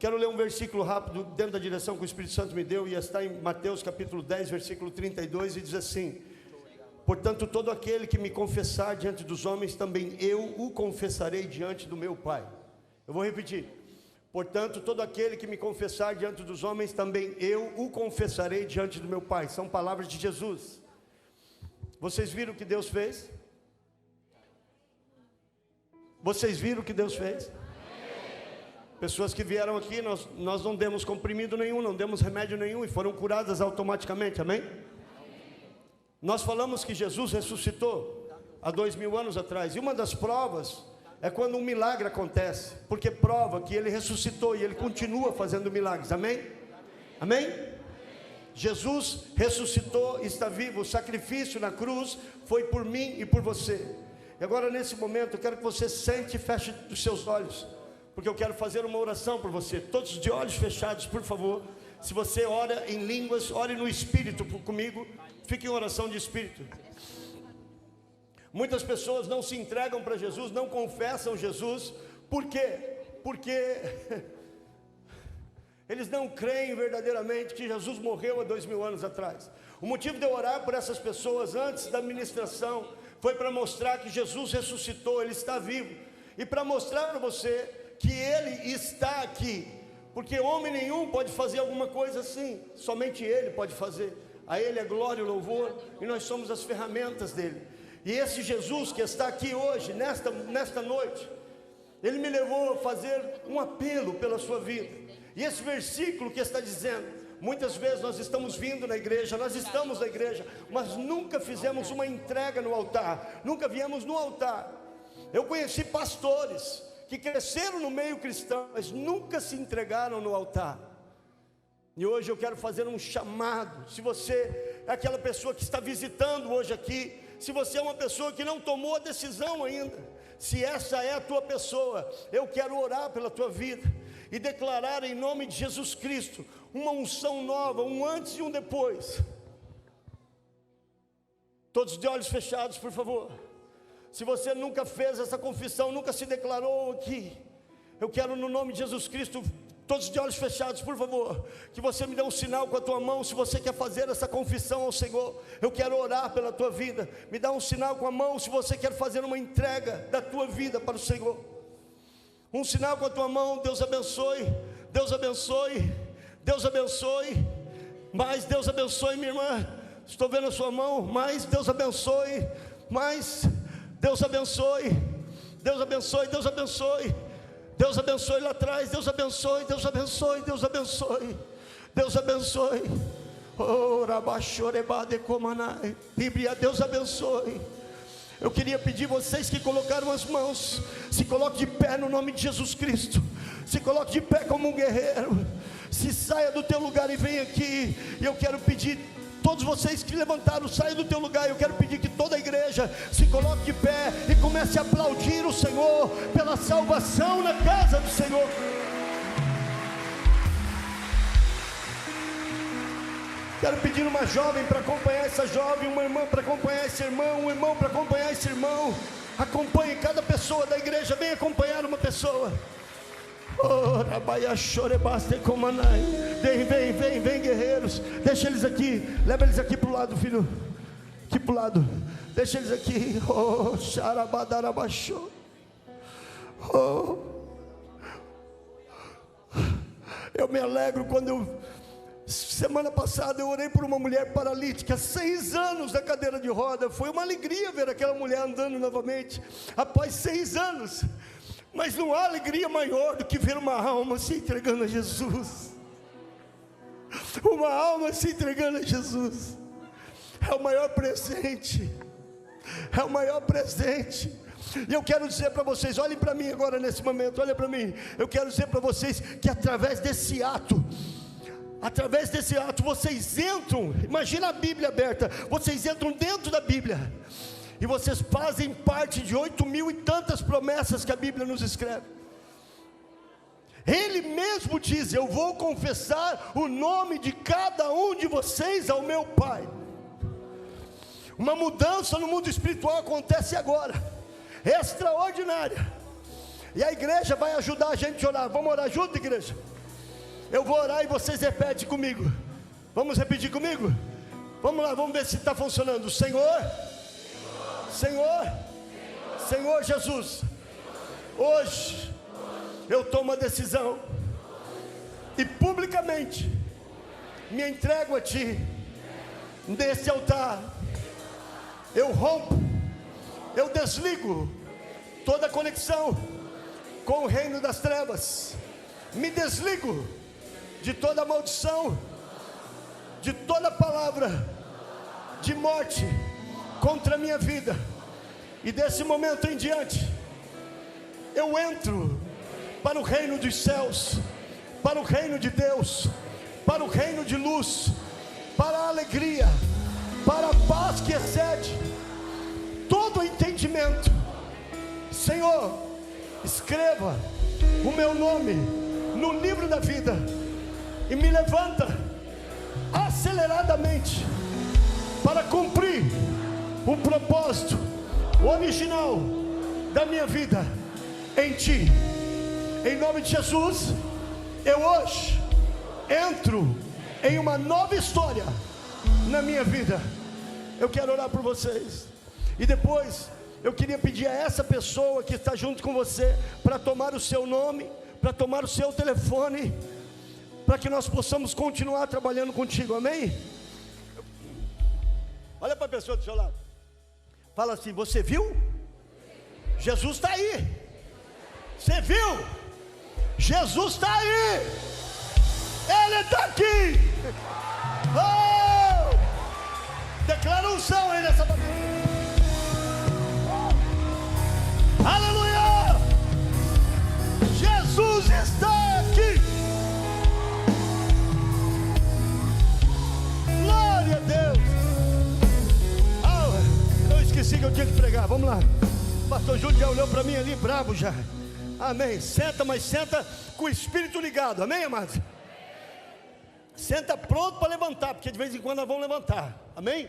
quero ler um versículo rápido dentro da direção que o Espírito Santo me deu, e está em Mateus capítulo 10, versículo 32, e diz assim: portanto, todo aquele que me confessar diante dos homens, também eu o confessarei diante do meu Pai. Eu vou repetir: portanto, todo aquele que me confessar diante dos homens, também eu o confessarei diante do meu Pai. São palavras de Jesus. Vocês viram o que Deus fez? Vocês viram o que Deus fez? Pessoas que vieram aqui, nós não demos comprimido nenhum, não demos remédio nenhum, e foram curadas automaticamente, amém? Nós falamos que Jesus ressuscitou há 2000 anos atrás, e uma das provas é quando um milagre acontece, porque prova que Ele ressuscitou e Ele continua fazendo milagres, amém? Amém? Jesus ressuscitou, está vivo, o sacrifício na cruz foi por mim e por você. E agora, nesse momento, eu quero que você sente e feche os seus olhos, porque eu quero fazer uma oração por você. Todos de olhos fechados, por favor. Se você ora em línguas, ore no Espírito comigo. Fique em oração de Espírito. Muitas pessoas não se entregam para Jesus, não confessam Jesus. Por quê? Porque eles não creem verdadeiramente que Jesus morreu há 2000 anos atrás. O motivo de eu orar por essas pessoas antes da ministração foi para mostrar que Jesus ressuscitou, Ele está vivo, e para mostrar para você que Ele está aqui, porque homem nenhum pode fazer alguma coisa assim, somente Ele pode fazer. A Ele é glória e louvor, e nós somos as ferramentas dEle. E esse Jesus que está aqui hoje, nesta noite, Ele me levou a fazer um apelo pela sua vida. E esse versículo que está dizendo: muitas vezes nós estamos vindo na igreja, nós estamos na igreja, mas nunca fizemos uma entrega no altar, nunca viemos no altar. Eu conheci pastores que cresceram no meio cristão, mas nunca se entregaram no altar. E hoje eu quero fazer um chamado. Se você é aquela pessoa que está visitando hoje aqui, se você é uma pessoa que não tomou a decisão ainda, se essa é a tua pessoa, eu quero orar pela tua vida e declarar em nome de Jesus Cristo uma unção nova, um antes e um depois. Todos de olhos fechados, por favor. Se você nunca fez essa confissão, nunca se declarou aqui, eu quero, no nome de Jesus Cristo, todos de olhos fechados, por favor, que você me dê um sinal com a tua mão, se você quer fazer essa confissão ao Senhor. Eu quero orar pela tua vida. Me dá um sinal com a mão, se você quer fazer uma entrega da tua vida para o Senhor. Um sinal com a tua mão. Deus abençoe, Deus abençoe, Deus abençoe. Mais, Deus abençoe, minha irmã. Estou vendo a sua mão. Mais, Deus abençoe. Mais, Deus abençoe, Deus abençoe, Deus abençoe, Deus abençoe lá atrás, Deus abençoe, Deus abençoe, Deus abençoe, Deus abençoe. Oh, rabachorebade comanai, Bíblia, Deus abençoe. Eu queria pedir vocês que colocaram as mãos, se coloque de pé no nome de Jesus Cristo, se coloque de pé como um guerreiro, se saia do teu lugar e vem aqui. E eu quero pedir, todos vocês que levantaram, saiam do teu lugar. Eu quero pedir que toda a igreja se coloque de pé e comece a aplaudir o Senhor pela salvação na casa do Senhor. Quero pedir uma jovem para acompanhar essa jovem, uma irmã para acompanhar esse irmão, um irmão para acompanhar esse irmão. Acompanhe cada pessoa da igreja, vem acompanhar uma pessoa. Oh, vem guerreiros, deixa eles aqui, leva eles aqui para o lado, filho, aqui para o lado, deixa eles aqui. Oh, xarabadarabachô. Oh, eu me alegro quando semana passada eu orei por uma mulher paralítica, 6 anos na cadeira de roda. Foi uma alegria ver aquela mulher andando novamente, após 6 anos. Mas não há alegria maior do que ver uma alma se entregando a Jesus. Uma alma se entregando a Jesus é o maior presente. É o maior presente. E eu quero dizer para vocês, olhem para mim agora nesse momento, olhem para mim. Eu quero dizer para vocês que através desse ato vocês entram, imagina a Bíblia aberta, vocês entram dentro da Bíblia, e vocês fazem parte de 8.000 e tantas promessas que a Bíblia nos escreve. Ele mesmo diz: eu vou confessar o nome de cada um de vocês ao meu Pai. Uma mudança no mundo espiritual acontece agora, extraordinária. E a igreja vai ajudar a gente a orar. Vamos orar junto, igreja? Eu vou orar e vocês repetem comigo. Vamos repetir comigo? Vamos lá, vamos ver se está funcionando. Senhor, Senhor Jesus, hoje eu tomo a decisão e publicamente me entrego a Ti. Nesse altar eu rompo, eu desligo toda conexão com o reino das trevas. Me desligo de toda maldição, de toda palavra de morte contra a minha vida. E desse momento em diante eu entro para o reino dos céus, para o reino de Deus, para o reino de luz, para a alegria, para a paz que excede todo o entendimento. Senhor, escreva o meu nome no livro da vida e me levanta aceleradamente para cumprir o propósito original da minha vida em Ti. Em nome de Jesus, eu hoje entro em uma nova história na minha vida. Eu quero orar por vocês, e depois eu queria pedir a essa pessoa que está junto com você para tomar o seu nome, para tomar o seu telefone, para que nós possamos continuar trabalhando contigo, amém? Olha para a pessoa do seu lado, fala assim: você viu? Jesus está aí. Você viu? Jesus está aí. Ele está aqui. Oh! Declara unção aí nessa família. Aleluia! Jesus está aqui. Glória a Deus. Eu esqueci que eu tinha que pregar. Vamos lá. O pastor Júlio já olhou para mim ali, bravo já. Amém. Senta, mas senta com o espírito ligado. Amém, amados? Senta pronto para levantar, porque de vez em quando nós vamos levantar. Amém?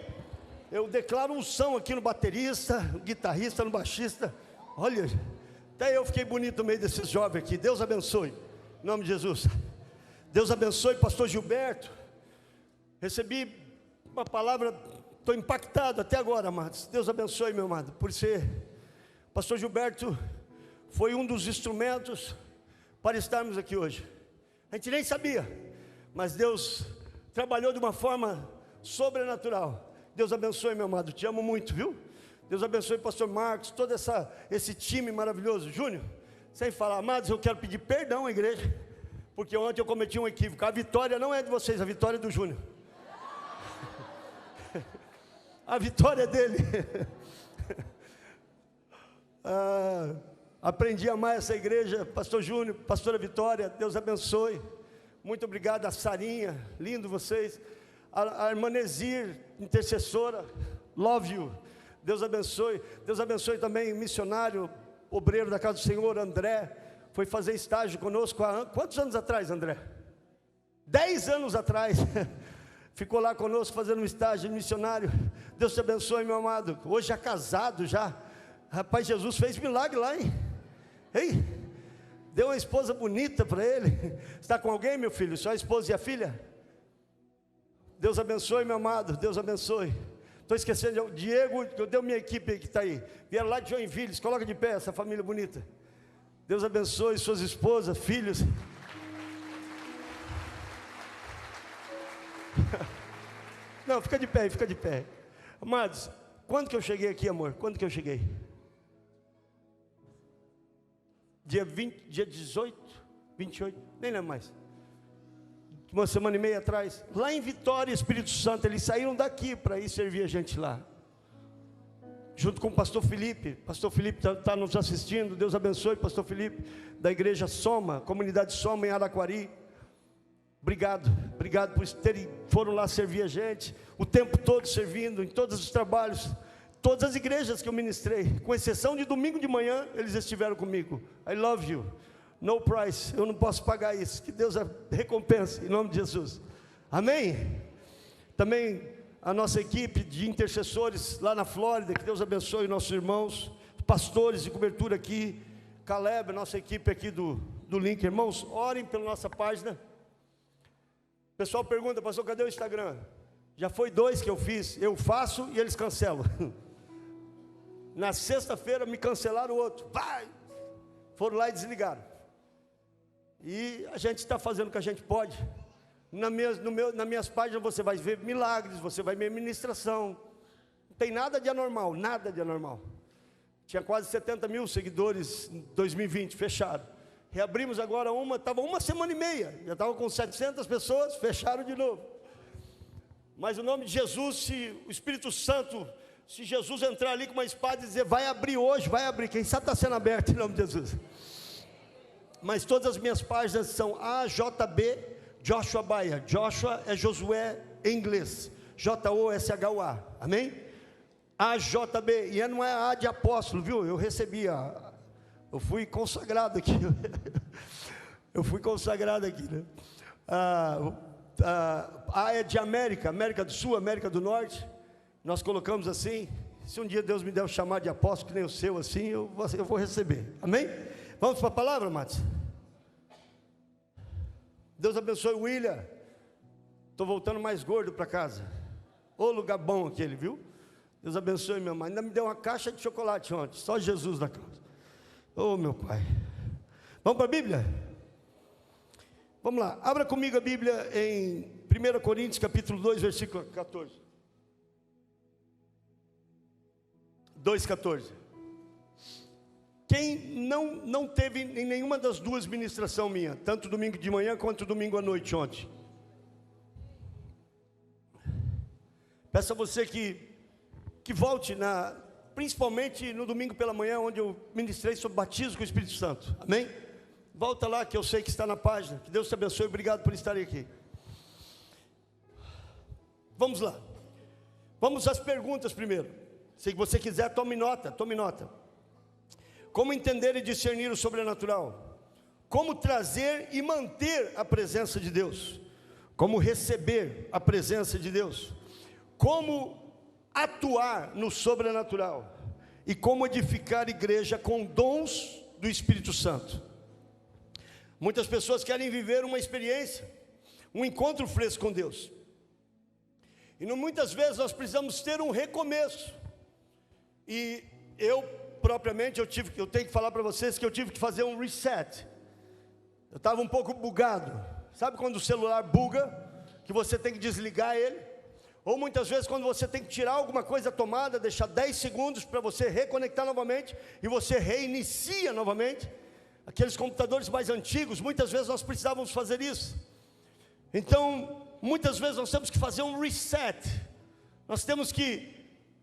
Eu declaro unção aqui no baterista, no guitarrista, no baixista. Olha, até eu fiquei bonito no meio desses jovens aqui. Deus abençoe, em nome de Jesus. Deus abençoe, pastor Gilberto. Recebi uma palavra, estou impactado até agora, amados. Deus abençoe, meu amado, por ser. Pastor Gilberto foi um dos instrumentos para estarmos aqui hoje. A gente nem sabia, mas Deus trabalhou de uma forma sobrenatural. Deus abençoe, meu amado, te amo muito, viu? Deus abençoe pastor Marcos, todo esse time maravilhoso. Júnior, sem falar, amados, eu quero pedir perdão à igreja, porque ontem eu cometi um equívoco. A vitória não é de vocês, a vitória é do Júnior. A vitória é dele. Aprendi a amar essa igreja. Pastor Júnior, pastora Vitória, Deus abençoe. Muito obrigado a Sarinha, lindo vocês. A irmã Nezir, intercessora, love you. Deus abençoe. Deus abençoe também o missionário, obreiro da casa do Senhor, André. Foi fazer estágio conosco há quantos anos atrás, André? 10 anos atrás. Ficou lá conosco fazendo um estágio missionário. Deus te abençoe, meu amado. Hoje já casado já. Rapaz, Jesus fez milagre lá, hein? Ei, deu uma esposa bonita para ele. Está com alguém, meu filho? Só a esposa e a filha? Deus abençoe, meu amado. Deus abençoe. Estou esquecendo, o Diego, eu dei minha equipe que está aí. Vieram lá de Joinville, coloca de pé essa família bonita. Deus abençoe suas esposas, filhos. Não, fica de pé, fica de pé. Amados, quando que eu cheguei aqui, amor? Quando que eu cheguei? Dia 20, dia 18, 28, nem lembro mais. Uma semana e meia atrás, lá em Vitória, Espírito Santo, eles saíram daqui para ir servir a gente lá. Junto com o pastor Felipe. Pastor Felipe está nos assistindo. Deus abençoe, pastor Felipe, da igreja Soma, comunidade Soma em Araquari. Obrigado, obrigado por terem, foram lá servir a gente, o tempo todo servindo, em todos os trabalhos, todas as igrejas que eu ministrei, com exceção de domingo de manhã, eles estiveram comigo. I love you, no price, eu não posso pagar isso, que Deus recompense, em nome de Jesus, amém? Também a nossa equipe de intercessores lá na Flórida, que Deus abençoe nossos irmãos, pastores de cobertura aqui, Caleb, nossa equipe aqui do link, irmãos, orem pela nossa página. O pessoal pergunta, pastor, cadê o Instagram? Já foi 2 que eu fiz, eu faço e eles cancelam. Na sexta-feira me cancelaram o outro. Vai! Foram lá e desligaram. E a gente está fazendo o que a gente pode. Nas minhas páginas você vai ver milagres, você vai ver ministração. Não tem nada de anormal, nada de anormal. Tinha quase 70 mil seguidores em 2020, fecharam. Reabrimos agora estava 1 semana e meia, já estava com 700 pessoas, fecharam de novo. Mas o nome de Jesus, se o Espírito Santo, se Jesus entrar ali com uma espada e dizer, vai abrir hoje, vai abrir, quem sabe está sendo aberto em nome de Jesus. Mas todas as minhas páginas são AJB Joshua Baia. Joshua é Josué em inglês, Joshua, amém? AJB, e não é A de apóstolo, viu? Eu recebi eu fui consagrado aqui. Eu fui consagrado aqui, né? A é de América do Sul, América do Norte. Nós colocamos assim. Se um dia Deus me der o chamar de apóstolo, que nem o seu, assim, eu vou receber, amém? Vamos para a palavra, Matos? Deus abençoe o William. Estou voltando mais gordo para casa. Ô lugar bom aquele, viu? Deus abençoe minha mãe. Ainda me deu uma caixa de chocolate ontem. Só Jesus na casa. Ô meu Pai. Vamos para a Bíblia? Vamos lá. Abra comigo a Bíblia em 1 Coríntios capítulo 2, versículo 14. 2,14. Quem não teve em nenhuma das duas ministrações minha, tanto domingo de manhã quanto domingo à noite ontem, peço a você que volte, principalmente no domingo pela manhã, onde eu ministrei sobre batismo com o Espírito Santo, amém? Volta lá, que eu sei que está na página. Que Deus te abençoe, obrigado por estarem aqui. Vamos lá, vamos às perguntas primeiro. Se você quiser, tome nota. Como entender e discernir o sobrenatural? Como trazer e manter a presença de Deus? Como receber a presença de Deus? Como atuar no sobrenatural? E como edificar igreja com dons do Espírito Santo? Muitas pessoas querem viver uma experiência, um encontro fresco com Deus. E muitas vezes nós precisamos ter um recomeço. E propriamente, eu tenho que falar para vocês que eu tive que fazer um reset. Eu estava um pouco bugado. Sabe quando o celular buga, que você tem que desligar ele? Ou muitas vezes quando você tem que tirar alguma coisa da tomada, deixar 10 segundos para você reconectar novamente, e você reinicia novamente. Aqueles computadores mais antigos, muitas vezes nós precisávamos fazer isso. Então, muitas vezes nós temos que fazer um reset. Nós temos que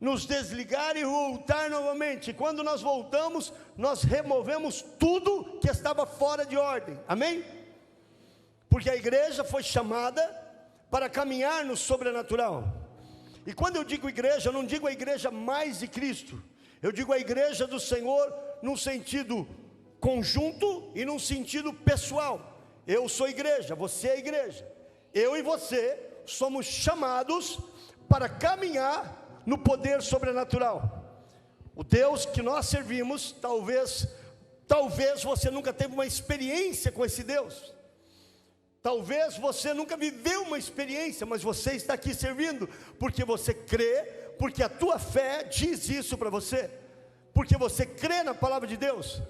nos desligar e voltar novamente. E quando nós voltamos, nós removemos tudo que estava fora de ordem, amém? Porque a igreja foi chamada para caminhar no sobrenatural. E quando eu digo igreja, eu não digo a igreja mais de Cristo, eu digo a igreja do Senhor num sentido conjunto e num sentido pessoal. Eu sou igreja, você é igreja. Eu e você somos chamados para caminhar no poder sobrenatural. O Deus que nós servimos, talvez você nunca teve uma experiência com esse Deus. Talvez você nunca viveu uma experiência, mas você está aqui servindo, porque você crê, porque a tua fé diz isso para você, porque você crê na palavra de Deus.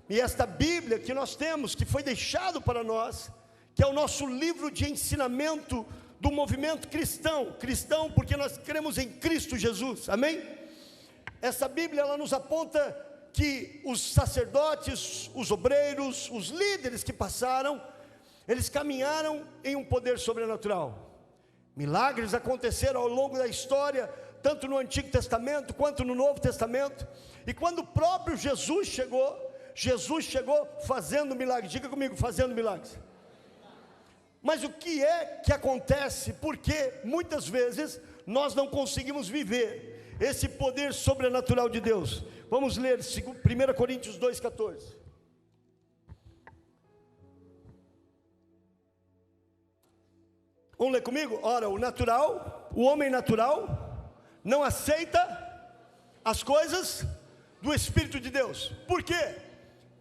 E esta Bíblia que nós temos, que foi deixado para nós, que é o nosso livro de ensinamento do movimento cristão, porque nós cremos em Cristo Jesus, amém? Essa Bíblia, ela nos aponta que os sacerdotes, os obreiros, os líderes que passaram, eles caminharam em um poder sobrenatural. Milagres aconteceram ao longo da história, tanto no Antigo Testamento, quanto no Novo Testamento. E quando o próprio Jesus chegou fazendo milagres. Diga comigo, fazendo milagres. Mas o que é que acontece? Porque muitas vezes nós não conseguimos viver esse poder sobrenatural de Deus. Vamos ler 1 Coríntios 2,14. Vamos ler comigo? Ora, o homem natural não aceita as coisas do Espírito de Deus. Por quê?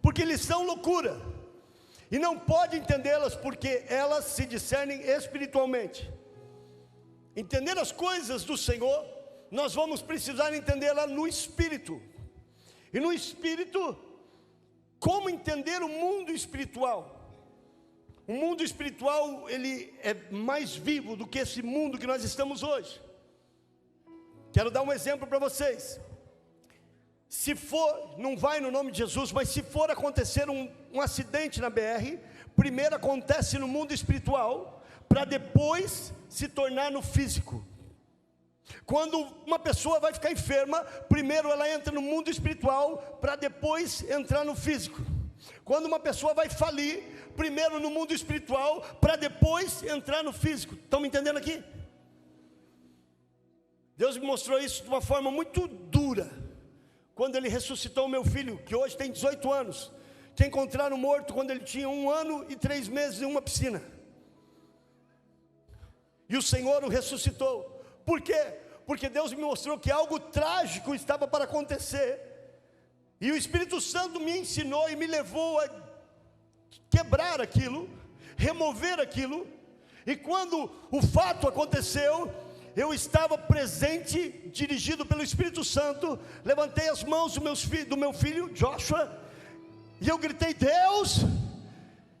Porque eles são loucura e não pode entendê-las porque elas se discernem espiritualmente. Entender as coisas do Senhor, nós vamos precisar entendê-la no Espírito. E no Espírito, como entender o mundo espiritual? O mundo espiritual, ele é mais vivo do que esse mundo que nós estamos hoje. Quero dar um exemplo para vocês. Se for, não vai no nome de Jesus, mas se for acontecer um acidente na BR, primeiro acontece no mundo espiritual, para depois se tornar no físico. Quando uma pessoa vai ficar enferma, primeiro ela entra no mundo espiritual, para depois entrar no físico. Quando uma pessoa vai falir, primeiro no mundo espiritual, para depois entrar no físico. Estão me entendendo aqui? Deus me mostrou isso de uma forma muito dura, quando Ele ressuscitou o meu filho, que hoje tem 18 anos, que encontraram morto quando ele tinha 1 ano e 3 meses em uma piscina, e o Senhor o ressuscitou. Por quê? Porque Deus me mostrou que algo trágico estava para acontecer, e o Espírito Santo me ensinou e me levou a quebrar aquilo, remover aquilo, e quando o fato aconteceu, eu estava presente, dirigido pelo Espírito Santo, levantei as mãos do meu filho, Joshua, e eu gritei, Deus,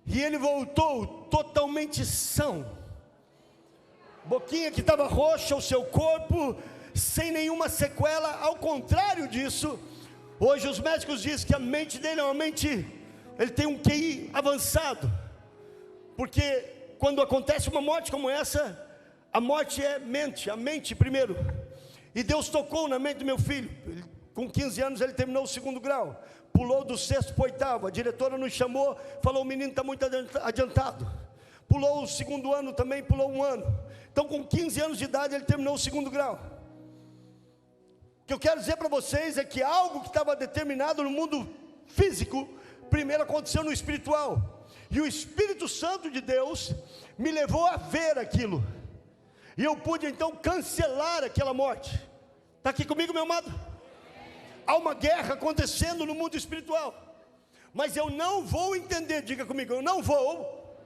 e ele voltou totalmente são, boquinha que estava roxa, o seu corpo, sem nenhuma sequela. Ao contrário disso, hoje os médicos dizem que a mente dele é uma mente, ele tem um QI avançado, porque quando acontece uma morte como essa, a morte é mente, a mente primeiro, e Deus tocou na mente do meu filho. Com 15 anos ele terminou o 2º grau, pulou do 6º para o 8º, a diretora nos chamou, falou, o menino está muito adiantado. Pulou o 2º ano também, pulou 1 ano, então com 15 anos de idade ele terminou o 2º grau. O que eu quero dizer para vocês é que algo que estava determinado no mundo físico, primeiro aconteceu no espiritual, e o Espírito Santo de Deus me levou a ver aquilo, e eu pude então cancelar aquela morte. Está aqui comigo, meu amado? Há uma guerra acontecendo no mundo espiritual, mas eu não vou entender, diga comigo, eu não vou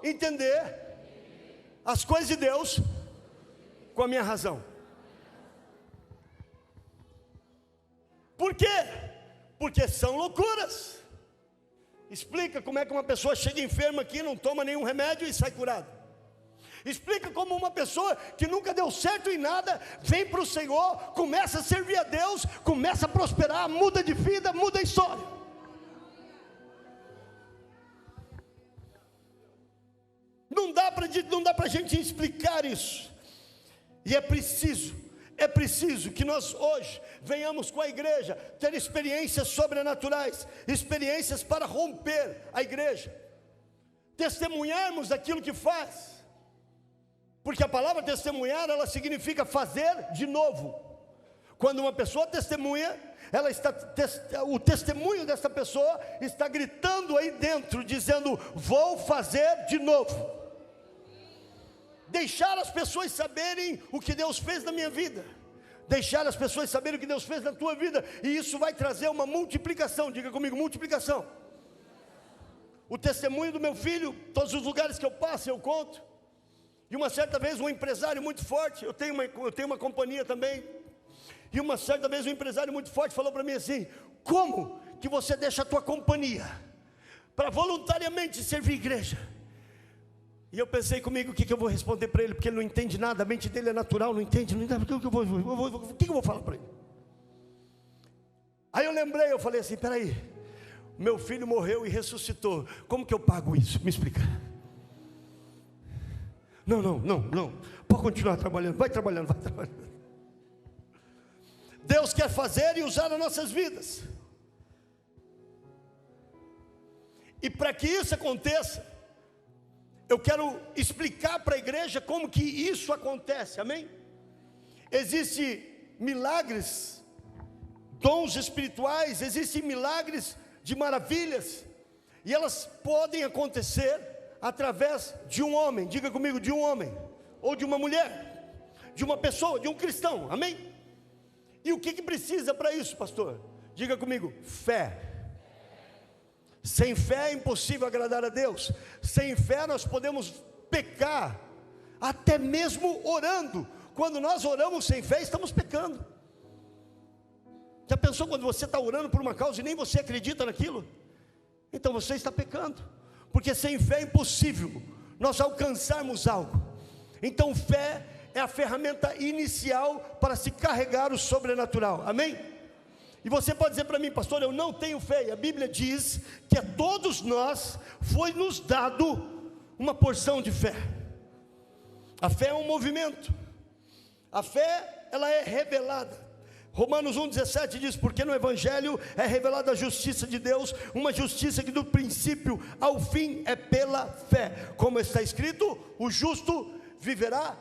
entender as coisas de Deus com a minha razão. Por quê? Porque são loucuras. Explica como é que uma pessoa chega enferma aqui, não toma nenhum remédio e sai curado. Explica como uma pessoa que nunca deu certo em nada, vem para o Senhor, começa a servir a Deus, começa a prosperar, muda de vida, muda a história. Não dá para a gente explicar isso. E é preciso que nós hoje venhamos com a igreja ter experiências sobrenaturais, experiências para romper a igreja, testemunharmos aquilo que faz. Porque a palavra testemunhar, ela significa fazer de novo. Quando uma pessoa testemunha, o testemunho dessa pessoa está gritando aí dentro, dizendo, vou fazer de novo. Deixar as pessoas saberem o que Deus fez na minha vida, deixar as pessoas saberem o que Deus fez na tua vida, e isso vai trazer uma multiplicação. Diga comigo, multiplicação. O testemunho do meu filho, todos os lugares que eu passo, eu conto. E uma certa vez um empresário muito forte, eu tenho uma companhia também, e uma certa vez um empresário muito forte falou para mim assim, como que você deixa a tua companhia para voluntariamente servir a igreja? E eu pensei comigo, o que eu vou responder para ele, porque ele não entende nada, a mente dele é natural, não entende, o que eu vou falar para ele? Aí eu lembrei, eu falei assim, peraí, meu filho morreu e ressuscitou, como que eu pago isso? Me explica. Não, pode continuar trabalhando, vai trabalhando. Deus quer fazer e usar as nossas vidas, e para que isso aconteça, eu quero explicar para a igreja como que isso acontece, amém? Existem milagres, dons espirituais, existem milagres de maravilhas, e elas podem acontecer através de um homem, diga comigo, de um homem, ou de uma mulher, de uma pessoa, de um cristão, amém? E o que precisa para isso, pastor? Diga comigo, fé. Sem fé é impossível agradar a Deus. Sem fé nós podemos pecar, até mesmo orando. Quando nós oramos sem fé, estamos pecando. Já pensou quando você está orando por uma causa e nem você acredita naquilo? Então você está pecando, porque sem fé é impossível nós alcançarmos algo. Então fé é a ferramenta inicial para se carregar o sobrenatural, amém? E você pode dizer para mim, pastor, eu não tenho fé. E a Bíblia diz que a todos nós foi nos dado uma porção de fé. A fé é um movimento. A fé, ela é revelada. Romanos 1,17 diz, porque no Evangelho é revelada a justiça de Deus, uma justiça que do princípio ao fim é pela fé. Como está escrito, o justo viverá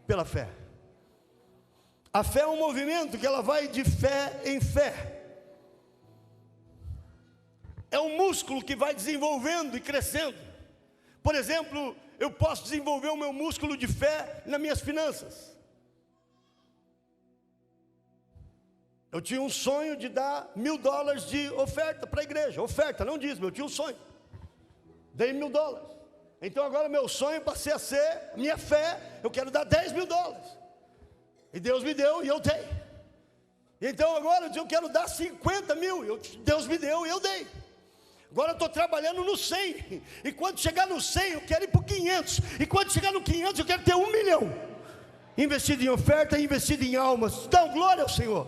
pela fé. A fé é um movimento que ela vai de fé em fé. É um músculo que vai desenvolvendo e crescendo. Por exemplo, eu posso desenvolver o meu músculo de fé nas minhas finanças. Eu tinha um sonho de dar $1.000 de oferta para a igreja. Oferta, não dízimo, eu tinha um sonho. Dei $1.000. Então agora meu sonho passei a ser, minha fé, eu quero dar $10.000. E Deus me deu e eu dei. Então agora eu quero dar 50 mil. Deus me deu e eu dei. Agora eu estou trabalhando no 100. E quando chegar no 100 eu quero ir para o 500. E quando chegar no 500 eu quero ter 1 milhão. Investido em oferta e investido em almas. Dá glória ao Senhor.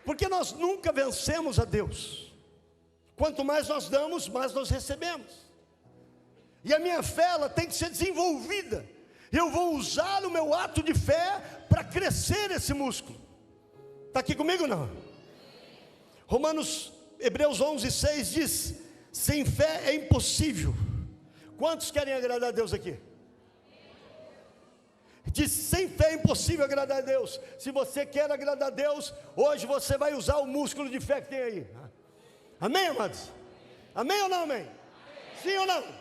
Porque nós nunca vencemos a Deus. Quanto mais nós damos, mais nós recebemos. E a minha fé, ela tem que ser desenvolvida. Eu vou usar o meu ato de fé para crescer esse músculo. Está aqui comigo ou não? Hebreus 11:6 diz, sem fé é impossível. Quantos querem agradar a Deus aqui? Diz, sem fé é impossível agradar a Deus. Se você quer agradar a Deus, hoje você vai usar o músculo de fé que tem aí. Amém, amados? Amém ou não amém? Amém. Sim ou não? Sim.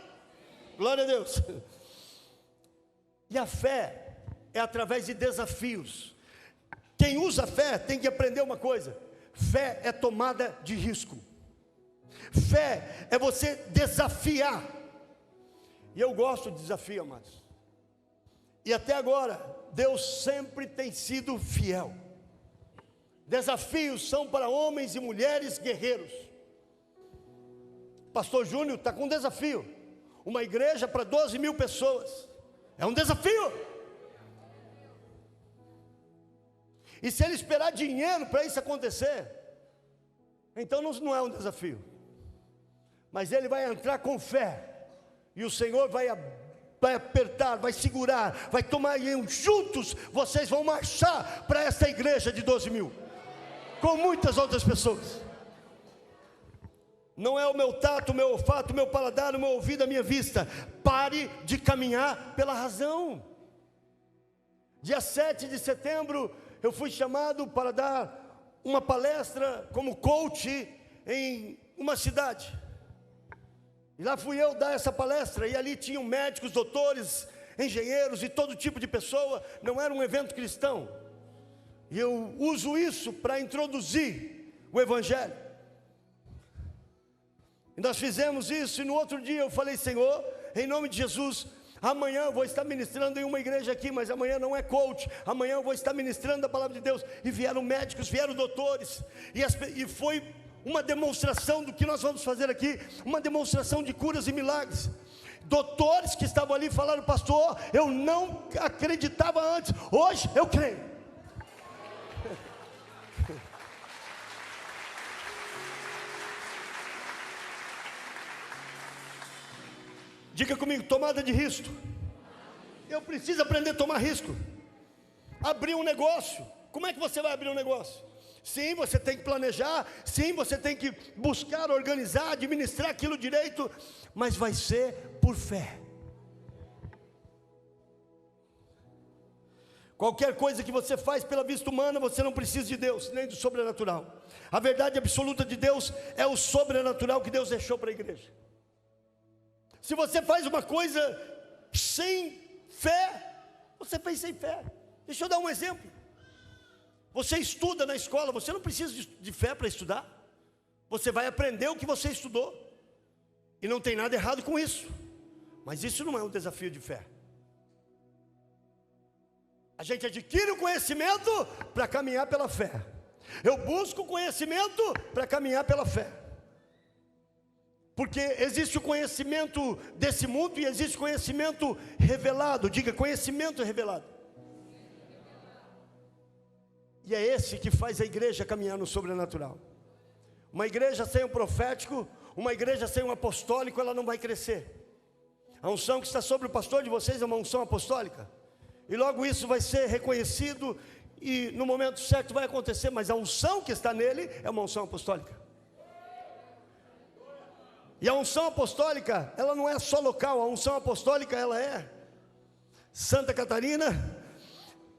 Glória a Deus. E a fé é através de desafios. Quem usa fé tem que aprender uma coisa: fé é tomada de risco. Fé é você desafiar. E eu gosto de desafio, amados. E até agora, Deus sempre tem sido fiel. Desafios são para homens e mulheres guerreiros. Pastor Júnior está com um desafio. Uma igreja para 12 mil pessoas. É um desafio. E se ele esperar dinheiro para isso acontecer, então não é um desafio. Mas ele vai entrar com fé. E o Senhor vai apertar, vai segurar, vai tomar e juntos vocês vão marchar para essa igreja de 12 mil. Com muitas outras pessoas. Não é o meu tato, o meu olfato, o meu paladar, o meu ouvido, a minha vista. Pare de caminhar pela razão. Dia 7 de setembro, eu fui chamado para dar uma palestra como coach em uma cidade. E lá fui eu dar essa palestra, e ali tinham médicos, doutores, engenheiros e todo tipo de pessoa. Não era um evento cristão. E eu uso isso para introduzir o Evangelho. E nós fizemos isso, e no outro dia eu falei, Senhor, em nome de Jesus, amanhã eu vou estar ministrando em uma igreja aqui, mas amanhã não é coach, amanhã eu vou estar ministrando a palavra de Deus. E vieram médicos, vieram doutores, e foi uma demonstração do que nós vamos fazer aqui, uma demonstração de curas e milagres. Doutores que estavam ali falaram, pastor, eu não acreditava antes, hoje eu creio. Diga comigo, tomada de risco. Eu preciso aprender a tomar risco. Abrir um negócio. Como é que você vai abrir um negócio? Sim, você tem que planejar. Sim, você tem que buscar, organizar, administrar aquilo direito. Mas vai ser por fé. Qualquer coisa que você faz pela vista humana, você não precisa de Deus, nem do sobrenatural. A verdade absoluta de Deus é o sobrenatural que Deus deixou para a igreja. Se você faz uma coisa sem fé, você fez sem fé. Deixa eu dar um exemplo. Você estuda na escola, você não precisa de fé para estudar. Você vai aprender o que você estudou. E não tem nada errado com isso. Mas isso não é um desafio de fé. A gente adquire o conhecimento para caminhar pela fé. Eu busco o conhecimento para caminhar pela fé. Porque existe o conhecimento desse mundo e existe conhecimento revelado. Diga, conhecimento revelado. E é esse que faz a igreja caminhar no sobrenatural. Uma igreja sem um profético, uma igreja sem um apostólico, ela não vai crescer. A unção que está sobre o pastor de vocês é uma unção apostólica. E logo isso vai ser reconhecido e no momento certo vai acontecer. Mas a unção que está nele é uma unção apostólica. E a unção apostólica, ela não é só local. A unção apostólica, ela é Santa Catarina,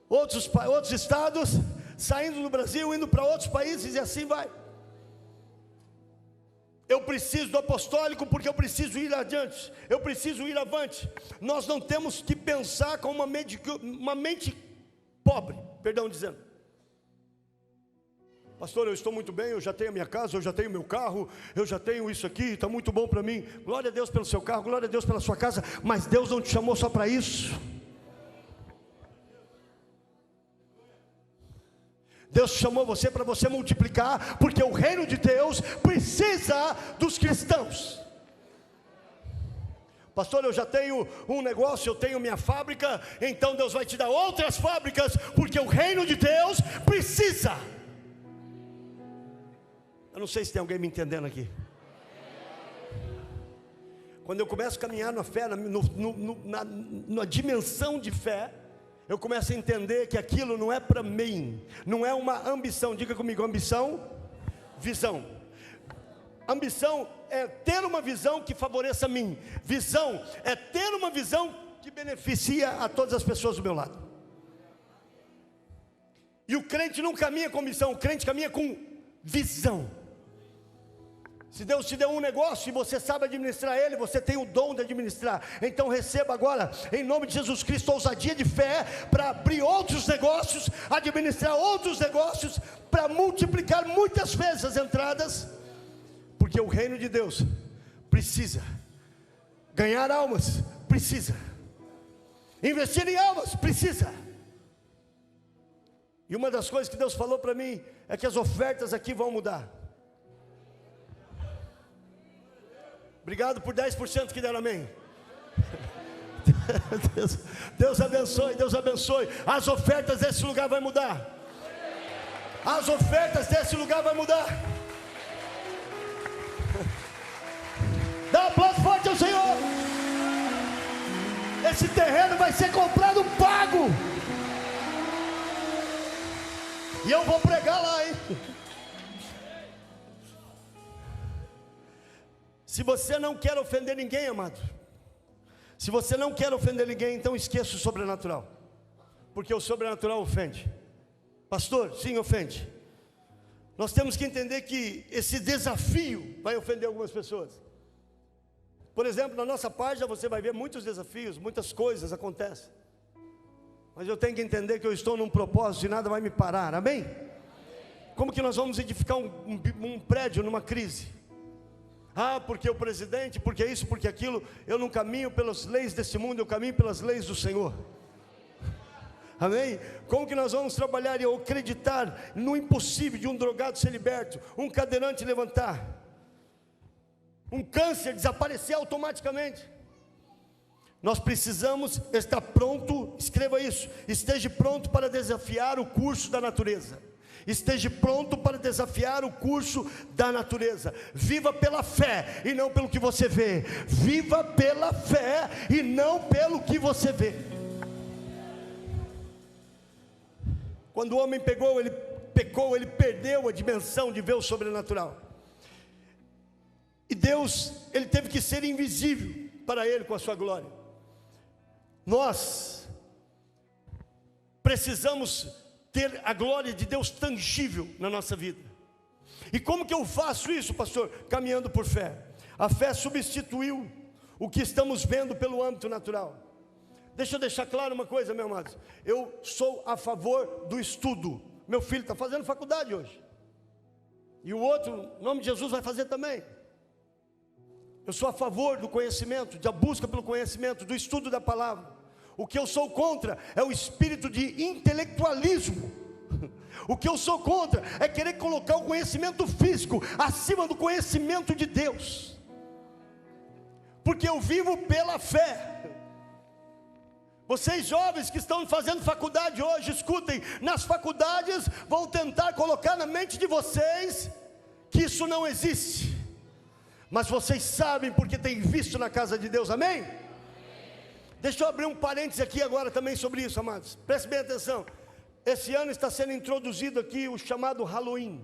outros estados, saindo do Brasil, indo para outros países e assim vai. Eu preciso do apostólico porque eu preciso ir adiante, eu preciso ir avante. Nós não temos que pensar com uma mente pobre, perdão dizendo. Pastor, eu estou muito bem, eu já tenho a minha casa, eu já tenho meu carro, eu já tenho isso aqui, está muito bom para mim. Glória a Deus pelo seu carro, glória a Deus pela sua casa, mas Deus não te chamou só para isso. Deus chamou você para você multiplicar, porque o reino de Deus precisa dos cristãos. Pastor, eu já tenho um negócio, eu tenho minha fábrica, então Deus vai te dar outras fábricas, porque o reino de Deus precisa. Eu não sei se tem alguém me entendendo aqui. Quando eu começo a caminhar na fé, na dimensão de fé, eu começo a entender que aquilo não é para mim, não é uma ambição. Diga comigo, ambição, visão. Ambição é ter uma visão que favoreça a mim. Visão é ter uma visão que beneficia a todas as pessoas do meu lado. E o crente não caminha com missão, o crente caminha com visão. Se Deus te deu um negócio e você sabe administrar ele, você tem o dom de administrar. Então receba agora, em nome de Jesus Cristo, ousadia de fé para abrir outros negócios, administrar outros negócios, para multiplicar muitas vezes as entradas, porque o reino de Deus precisa ganhar almas, precisa investir em almas, precisa. E uma das coisas que Deus falou para mim é que as ofertas aqui vão mudar. Obrigado por 10% que deram amém. Deus abençoe, Deus abençoe. As ofertas desse lugar vai mudar. As ofertas desse lugar vai mudar. Dá um aplauso forte ao Senhor. Esse terreno vai ser comprado pago. E eu vou pregar lá, hein? Se você não quer ofender ninguém, amado, se você não quer ofender ninguém, então esqueça o sobrenatural, porque o sobrenatural ofende. Pastor, sim, ofende. Nós temos que entender que esse desafio vai ofender algumas pessoas. Por exemplo, na nossa página você vai ver muitos desafios, muitas coisas acontecem, mas eu tenho que entender que eu estou num propósito e nada vai me parar, amém? Como que nós vamos edificar um prédio numa crise? Ah, porque o presidente, porque isso, porque aquilo. Eu não caminho pelas leis desse mundo, eu caminho pelas leis do Senhor. Amém? Como que nós vamos trabalhar e acreditar no impossível de um drogado ser liberto, um cadeirante levantar, um câncer desaparecer automaticamente? Nós precisamos estar pronto, escreva isso, esteja pronto para desafiar o curso da natureza. Esteja pronto para desafiar o curso da natureza. Viva pela fé e não pelo que você vê. Viva pela fé e não pelo que você vê. Quando o homem pecou, ele perdeu a dimensão de ver o sobrenatural. E Deus, ele teve que ser invisível para ele com a sua glória. Nós precisamos ter a glória de Deus tangível na nossa vida. E como que eu faço isso, pastor? Caminhando por fé. A fé substituiu o que estamos vendo pelo âmbito natural. Deixa eu deixar claro uma coisa, meus amados. Eu sou a favor do estudo. Meu filho está fazendo faculdade hoje. E o outro, em nome de Jesus, vai fazer também. Eu sou a favor do conhecimento, da busca pelo conhecimento, do estudo da palavra. O que eu sou contra é o espírito de intelectualismo. O que eu sou contra é querer colocar o conhecimento físico acima do conhecimento de Deus. Porque eu vivo pela fé. Vocês jovens que estão fazendo faculdade hoje, escutem, nas faculdades vão tentar colocar na mente de vocês que isso não existe. Mas vocês sabem porque têm visto na casa de Deus, amém? Deixa eu abrir um parênteses aqui agora também sobre isso, amados. Preste bem atenção. Esse ano está sendo introduzido aqui o chamado Halloween.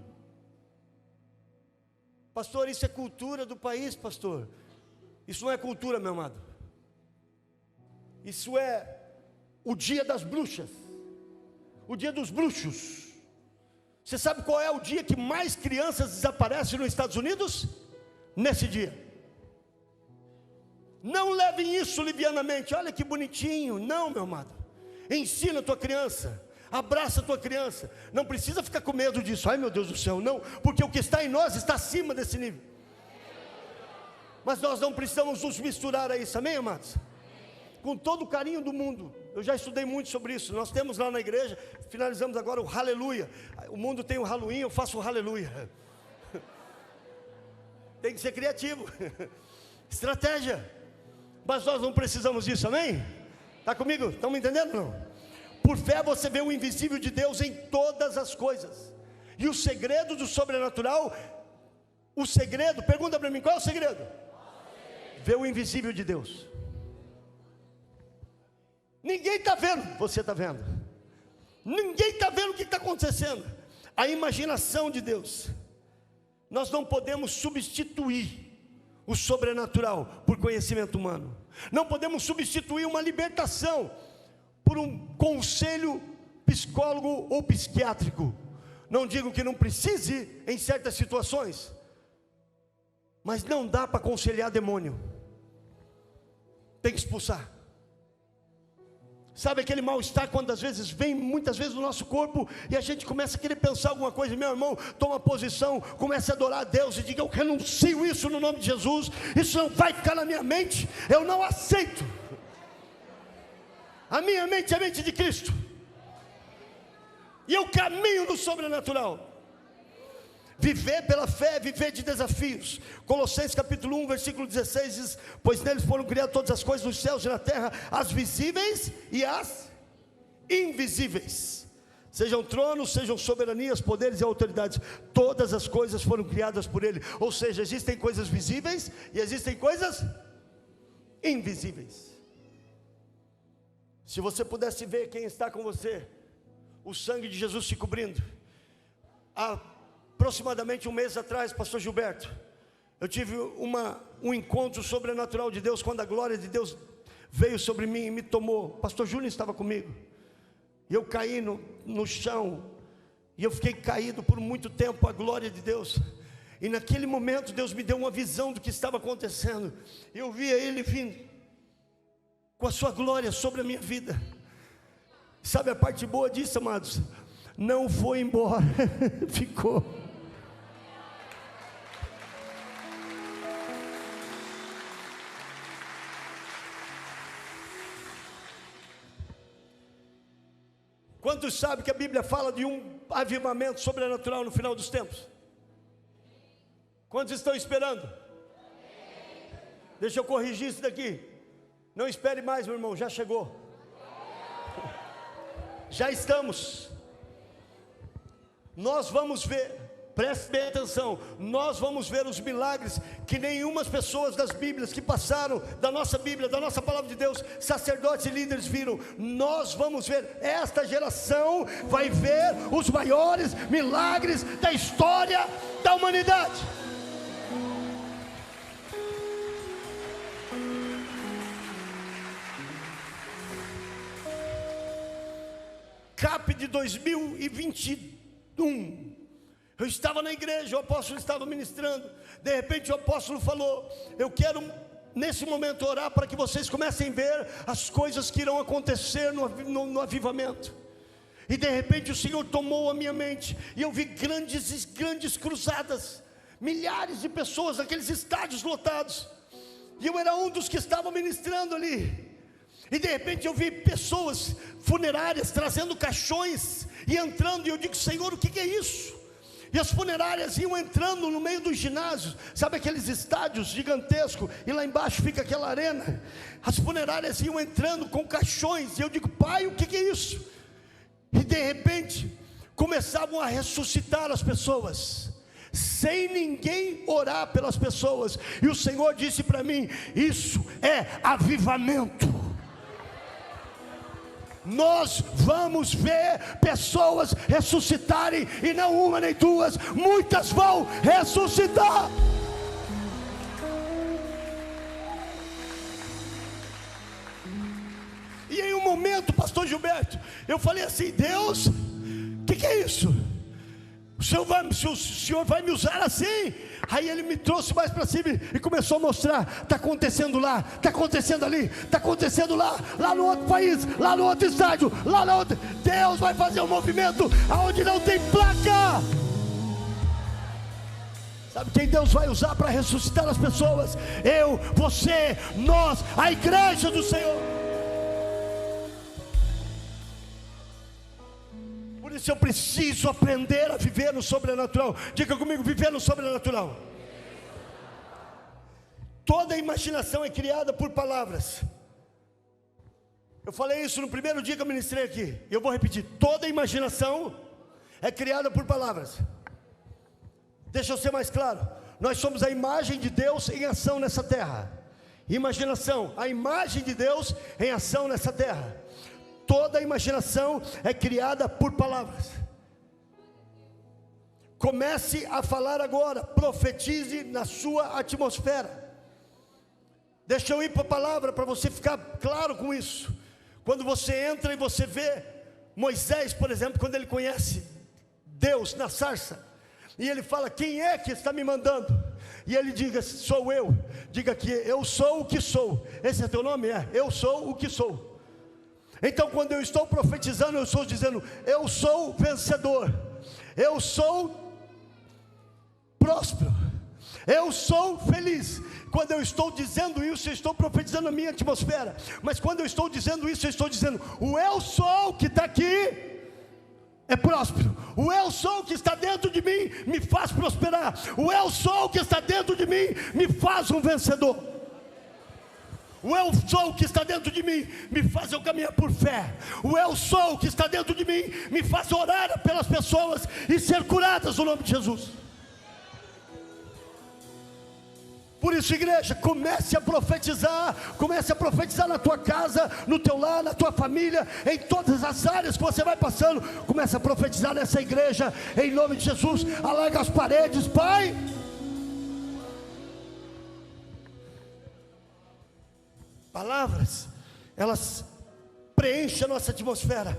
Pastor, isso é cultura do país, pastor. Isso não é cultura, meu amado. Isso é o dia das bruxas, o dia dos bruxos. Você sabe qual é o dia que mais crianças desaparecem nos Estados Unidos? Nesse dia. Não levem isso livianamente. Olha que bonitinho. Não, meu amado. Ensina a tua criança. Abraça a tua criança. Não precisa ficar com medo disso. Ai, meu Deus do céu, não. Porque o que está em nós está acima desse nível. Mas nós não precisamos nos misturar a isso. Amém, amados? Com todo o carinho do mundo. Eu já estudei muito sobre isso. Nós temos lá na igreja, finalizamos agora o Aleluia. O mundo tem o Halloween, eu faço o Aleluia. Tem que ser criativo. Estratégia. Mas nós não precisamos disso, amém? Está comigo? Estão me entendendo ou não? Por fé você vê o invisível de Deus em todas as coisas. E o segredo do sobrenatural, o segredo, pergunta para mim, qual é o segredo? Ver o invisível de Deus. Ninguém está vendo, você está vendo. Ninguém está vendo o que está acontecendo. A imaginação de Deus. Nós não podemos substituir o sobrenatural por conhecimento humano. Não podemos substituir uma libertação por um conselho psicólogo ou psiquiátrico. Não digo que não precise em certas situações, mas não dá para aconselhar demônio. Tem que expulsar. Sabe aquele mal-estar quando às vezes vem, muitas vezes no nosso corpo, e a gente começa a querer pensar alguma coisa. Meu irmão, toma posição, comece a adorar a Deus e diga: eu renuncio isso no nome de Jesus. Isso não vai ficar na minha mente, eu não aceito. A minha mente é a mente de Cristo, e eu caminho no sobrenatural. Viver pela fé, viver de desafios. Colossenses capítulo 1, versículo 16 diz: pois neles foram criadas todas as coisas nos céus e na terra, as visíveis e as invisíveis. Sejam tronos, sejam soberanias, poderes e autoridades. Todas as coisas foram criadas por Ele. Ou seja, existem coisas visíveis e existem coisas invisíveis. Se você pudesse ver quem está com você, o sangue de Jesus te cobrindo. Aproximadamente um mês atrás, pastor Gilberto, eu tive um encontro sobrenatural de Deus, quando a glória de Deus veio sobre mim e me tomou. Pastor Júnior estava comigo, e eu caí no chão, e eu fiquei caído por muito tempo, a glória de Deus. E naquele momento Deus me deu uma visão do que estava acontecendo. Eu via Ele vindo com a sua glória sobre a minha vida. Sabe a parte boa disso, amados? Não foi embora, ficou. Quantos sabem que a Bíblia fala de um avivamento sobrenatural no final dos tempos? Quantos estão esperando? Deixa eu corrigir isso daqui. Não espere mais, meu irmão, já chegou. Já estamos. Nós vamos ver, preste bem atenção, nós vamos ver os milagres que nenhumas pessoas das Bíblias que passaram, da nossa Bíblia, da nossa palavra de Deus, sacerdotes e líderes viram. Nós vamos ver, esta geração vai ver os maiores milagres da história da humanidade. CAP de 2021, eu estava na igreja, o apóstolo estava ministrando. De repente o apóstolo falou: eu quero nesse momento, orar para que vocês comecem a ver as coisas que irão acontecer no avivamento. E de repente o Senhor tomou a minha mente, e eu vi grandes cruzadas, milhares de pessoas, aqueles estádios lotados, e eu era um dos que estavam ministrando ali. E de repente eu vi pessoas funerárias trazendo caixões e entrando, e eu digo: Senhor, o que é isso? E as funerárias iam entrando no meio dos ginásios, sabe aqueles estádios gigantescos, e lá embaixo fica aquela arena. As funerárias iam entrando com caixões, e eu digo: Pai, o que é isso? E de repente começavam a ressuscitar as pessoas, sem ninguém orar pelas pessoas. E o Senhor disse para mim: isso é avivamento. Nós vamos ver pessoas ressuscitarem, e não uma nem duas, muitas vão ressuscitar. E em um momento, pastor Gilberto, eu falei assim: Deus, o que é isso? O Senhor vai me usar assim? Aí ele me trouxe mais para cima e começou a mostrar: está acontecendo lá, está acontecendo ali, está acontecendo lá no outro país, lá no outro estádio, lá na outra. Deus vai fazer um movimento aonde não tem placa. Sabe quem Deus vai usar para ressuscitar as pessoas? Eu, você, nós, a igreja do Senhor. Por isso eu preciso aprender a viver no sobrenatural. Diga comigo: viver no sobrenatural. Toda imaginação é criada por palavras. Eu falei isso no primeiro dia que eu ministrei aqui, e eu vou repetir: toda imaginação é criada por palavras. Deixa eu ser mais claro: nós somos a imagem de Deus em ação nessa terra. Imaginação, a imagem de Deus em ação nessa terra. Toda imaginação é criada por palavras. Comece a falar agora, profetize na sua atmosfera. Deixa eu ir para a palavra para você ficar claro com isso. Quando você entra e você vê Moisés, por exemplo, quando ele conhece Deus na sarça, e ele fala: quem é que está me mandando? E ele diga: sou eu. Diga que eu sou o que sou. Esse é teu nome? Eu sou o que sou. Então, quando eu estou profetizando, eu estou dizendo: eu sou vencedor, eu sou próspero, eu sou feliz. Quando eu estou dizendo isso, eu estou profetizando a minha atmosfera. Mas quando eu estou dizendo isso, eu estou dizendo: o eu sou que está aqui é próspero. O eu sou que está dentro de mim me faz prosperar. O eu sou que está dentro de mim me faz um vencedor. O eu sou que está dentro de mim me faz eu caminhar por fé. O eu sou que está dentro de mim me faz orar pelas pessoas e ser curadas no nome de Jesus. Por isso, igreja, comece a profetizar na tua casa, no teu lar, na tua família, em todas as áreas que você vai passando. Comece a profetizar nessa igreja, em nome de Jesus. Alarga as paredes, Pai. Palavras, elas preenchem a nossa atmosfera.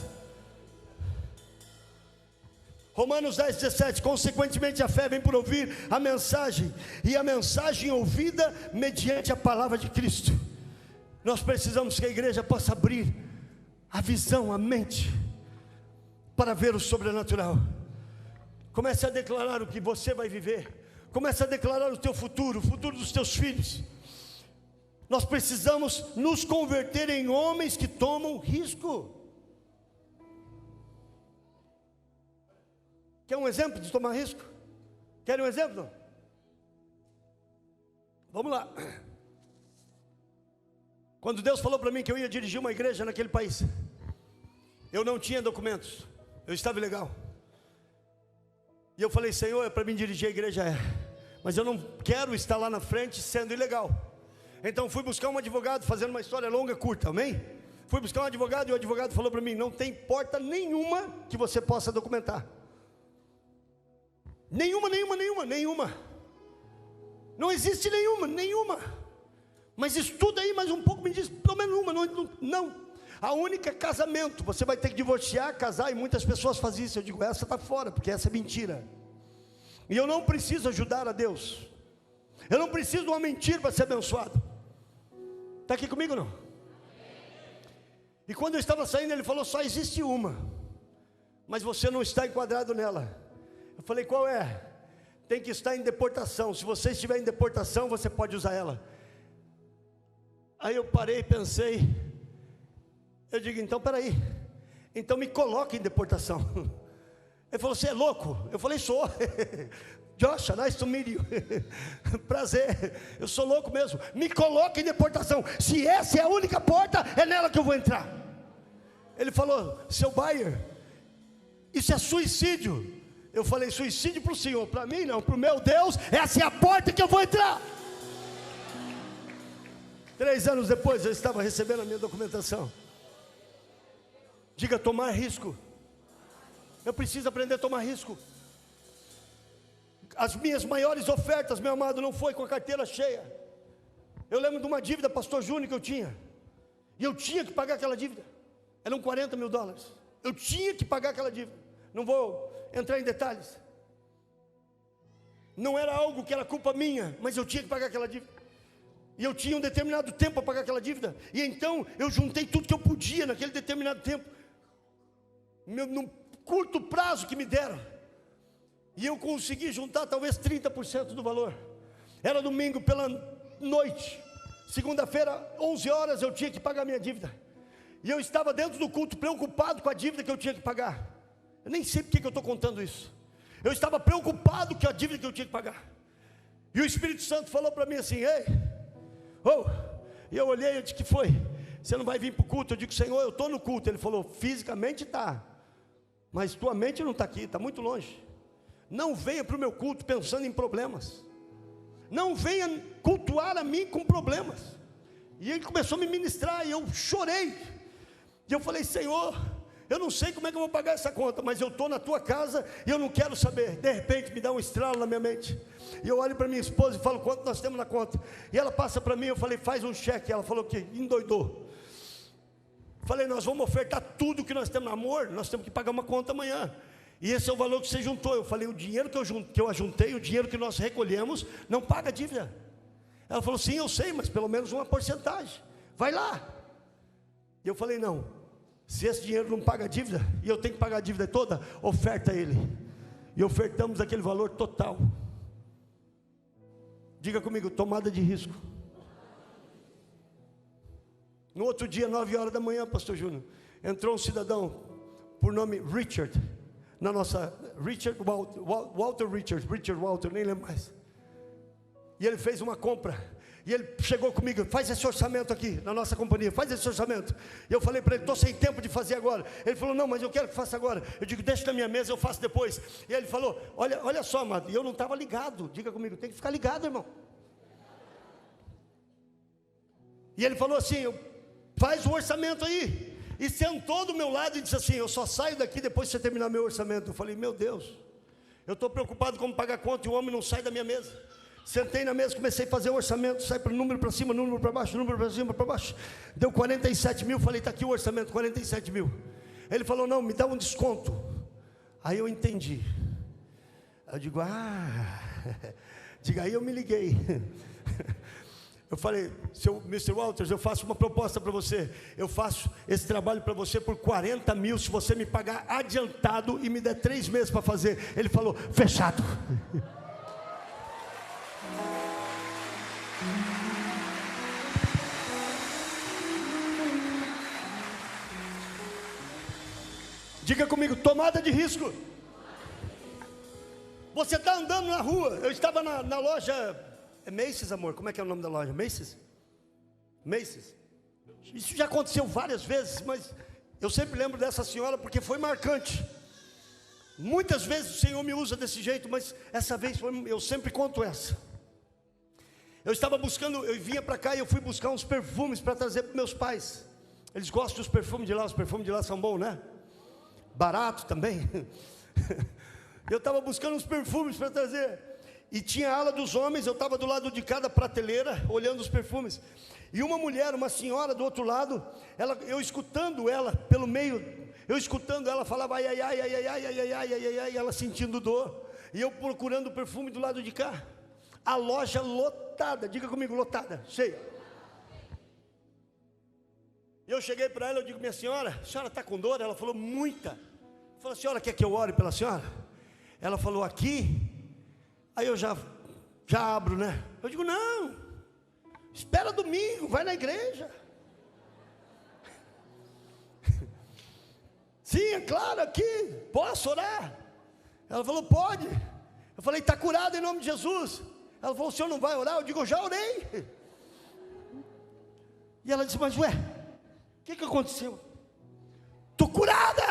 Romanos 10:17, consequentemente a fé vem por ouvir a mensagem, e a mensagem ouvida mediante a palavra de Cristo. Nós precisamos que a igreja possa abrir a visão, a mente, para ver o sobrenatural. Comece a declarar o que você vai viver. Comece a declarar o teu futuro, o futuro dos teus filhos. Nós precisamos nos converter em homens que tomam risco. Quer um exemplo de tomar risco? Querem um exemplo? Vamos lá. Quando Deus falou para mim que eu ia dirigir uma igreja naquele país, eu não tinha documentos, eu estava ilegal. E eu falei: Senhor, é para mim dirigir a igreja, mas eu não quero estar lá na frente sendo ilegal. Então fui buscar um advogado, fazendo uma história longa, curta, amém? Fui buscar um advogado, e o advogado falou para mim: não tem porta nenhuma que você possa documentar. Nenhuma. Não existe nenhuma. Mas estuda aí mais um pouco, me diz pelo menos uma. Não. A única casamento, você vai ter que divorciar, casar, e muitas pessoas fazem isso. Eu digo: essa está fora, porque essa é mentira. E eu não preciso ajudar a Deus. Eu não preciso de uma mentira para ser abençoado. Está aqui comigo não? E quando eu estava saindo, ele falou: só existe uma, mas você não está enquadrado nela. Eu falei: qual é? Tem que estar em deportação. Se você estiver em deportação, você pode usar ela. Aí eu parei e pensei, eu digo: então peraí, então me coloque em deportação. Ele falou: você é louco? Eu falei: sou. Joshua, nice to meet you. Prazer, eu sou louco mesmo. Me coloque em deportação. Se essa é a única porta, é nela que eu vou entrar. Ele falou: seu Bayer, isso é suicídio. Eu falei: suicídio para o senhor, para mim não, para o meu Deus, essa é a porta que eu vou entrar. 3 anos depois eu estava recebendo a minha documentação. Diga: tomar risco. Eu preciso aprender a tomar risco. As minhas maiores ofertas, meu amado, não foi com a carteira cheia. Eu lembro de uma dívida, pastor Júnior, que eu tinha, e eu tinha que pagar aquela dívida. Eram $40 mil. Eu tinha que pagar aquela dívida. Não vou entrar em detalhes. Não era algo que era culpa minha, mas eu tinha que pagar aquela dívida. E eu tinha um determinado tempo para pagar aquela dívida. E então eu juntei tudo que eu podia naquele determinado tempo, num curto prazo que me deram. E eu consegui juntar talvez 30% do valor. Era domingo pela noite. Segunda-feira, 11 horas, eu tinha que pagar minha dívida. E eu estava dentro do culto preocupado com a dívida que eu tinha que pagar. Eu nem sei porque que eu estou contando isso. Eu estava preocupado com a dívida que eu tinha que pagar. E o Espírito Santo falou para mim assim: ei, e eu olhei e disse: que foi? Você não vai vir para o culto? Eu digo: Senhor, eu estou no culto. Ele falou: fisicamente está, mas tua mente não está aqui, está muito longe. Não venha para o meu culto pensando em problemas. Não venha cultuar a mim com problemas. E ele começou a me ministrar, e eu chorei. E eu falei: Senhor, eu não sei como é que eu vou pagar essa conta, mas eu estou na tua casa e eu não quero saber. De repente me dá um estralo na minha mente. E eu olho para minha esposa e falo: quanto nós temos na conta? E ela passa para mim, eu falei: faz um cheque. Ela falou que endoidou. Falei: nós vamos ofertar tudo que nós temos. Amor, nós temos que pagar uma conta amanhã. E esse é o valor que você juntou. Eu falei: o dinheiro que eu ajuntei, o dinheiro que nós recolhemos, não paga a dívida. Ela falou: sim, eu sei, mas pelo menos uma porcentagem. Vai lá. E eu falei: não, se esse dinheiro não paga a dívida, e eu tenho que pagar a dívida toda, oferta ele. E ofertamos aquele valor total. Diga comigo: tomada de risco. No outro dia, 9 horas da manhã, pastor Júnior, entrou um cidadão por nome Richard, na nossa, Walter Richard, nem lembro mais. E ele fez uma compra, e ele chegou comigo: faz esse orçamento aqui, na nossa companhia, faz esse orçamento. E eu falei para ele: estou sem tempo de fazer agora. Ele falou: não, mas eu quero que faça agora. Eu digo: deixa na minha mesa, eu faço depois. E ele falou: olha só, amado, e eu não estava ligado. Diga comigo: tem que ficar ligado, irmão. E ele falou assim: faz o orçamento aí. E sentou do meu lado e disse assim: eu só saio daqui depois que você terminar meu orçamento. Eu falei: meu Deus, eu estou preocupado como pagar conta, e o homem não sai da minha mesa. Sentei na mesa, comecei a fazer o orçamento. Sai para número para cima, número para baixo, número para cima, para baixo. Deu 47 mil, falei: está aqui o orçamento, 47 mil. Ele falou: não, me dá um desconto. Aí eu entendi. Eu digo: diga aí, eu me liguei. Eu falei: seu Mr. Walters, eu faço uma proposta para você. Eu faço esse trabalho para você por 40 mil, se você me pagar adiantado e me der 3 meses para fazer. Ele falou: fechado. Diga comigo: tomada de risco. Você está andando na rua. Eu estava na loja, é Macy's, amor, como é que é o nome da loja? Macy's? Isso já aconteceu várias vezes, mas eu sempre lembro dessa senhora porque foi marcante. Muitas vezes o Senhor me usa desse jeito, mas essa vez eu sempre conto essa. Eu estava buscando, eu vinha para cá e eu fui buscar uns perfumes para trazer para meus pais. Eles gostam dos perfumes de lá, os perfumes de lá são bons, né? Barato também. Eu estava buscando uns perfumes para trazer. E tinha a ala dos homens, eu estava do lado de cada prateleira, olhando os perfumes. E uma mulher, uma senhora do outro lado, eu escutando ela pelo meio, falava ai, ai, ai, ai, ai, ai, ai, ai, ai, ai, ai, ela sentindo dor. E eu procurando o perfume do lado de cá. A loja lotada, diga comigo: lotada, cheia. E eu cheguei para ela, eu digo: minha senhora, a senhora está com dor? Ela falou: muita. Eu falei: a senhora quer que eu ore pela senhora? Ela falou: aqui? Aí eu já abro, né? Eu digo: não, espera domingo, vai na igreja. Sim, é claro, aqui, posso orar? Ela falou: pode. Eu falei: está curado em nome de Jesus. Ela falou: o senhor não vai orar? Eu digo: eu já orei. E ela disse: mas ué, o que aconteceu? Estou curada.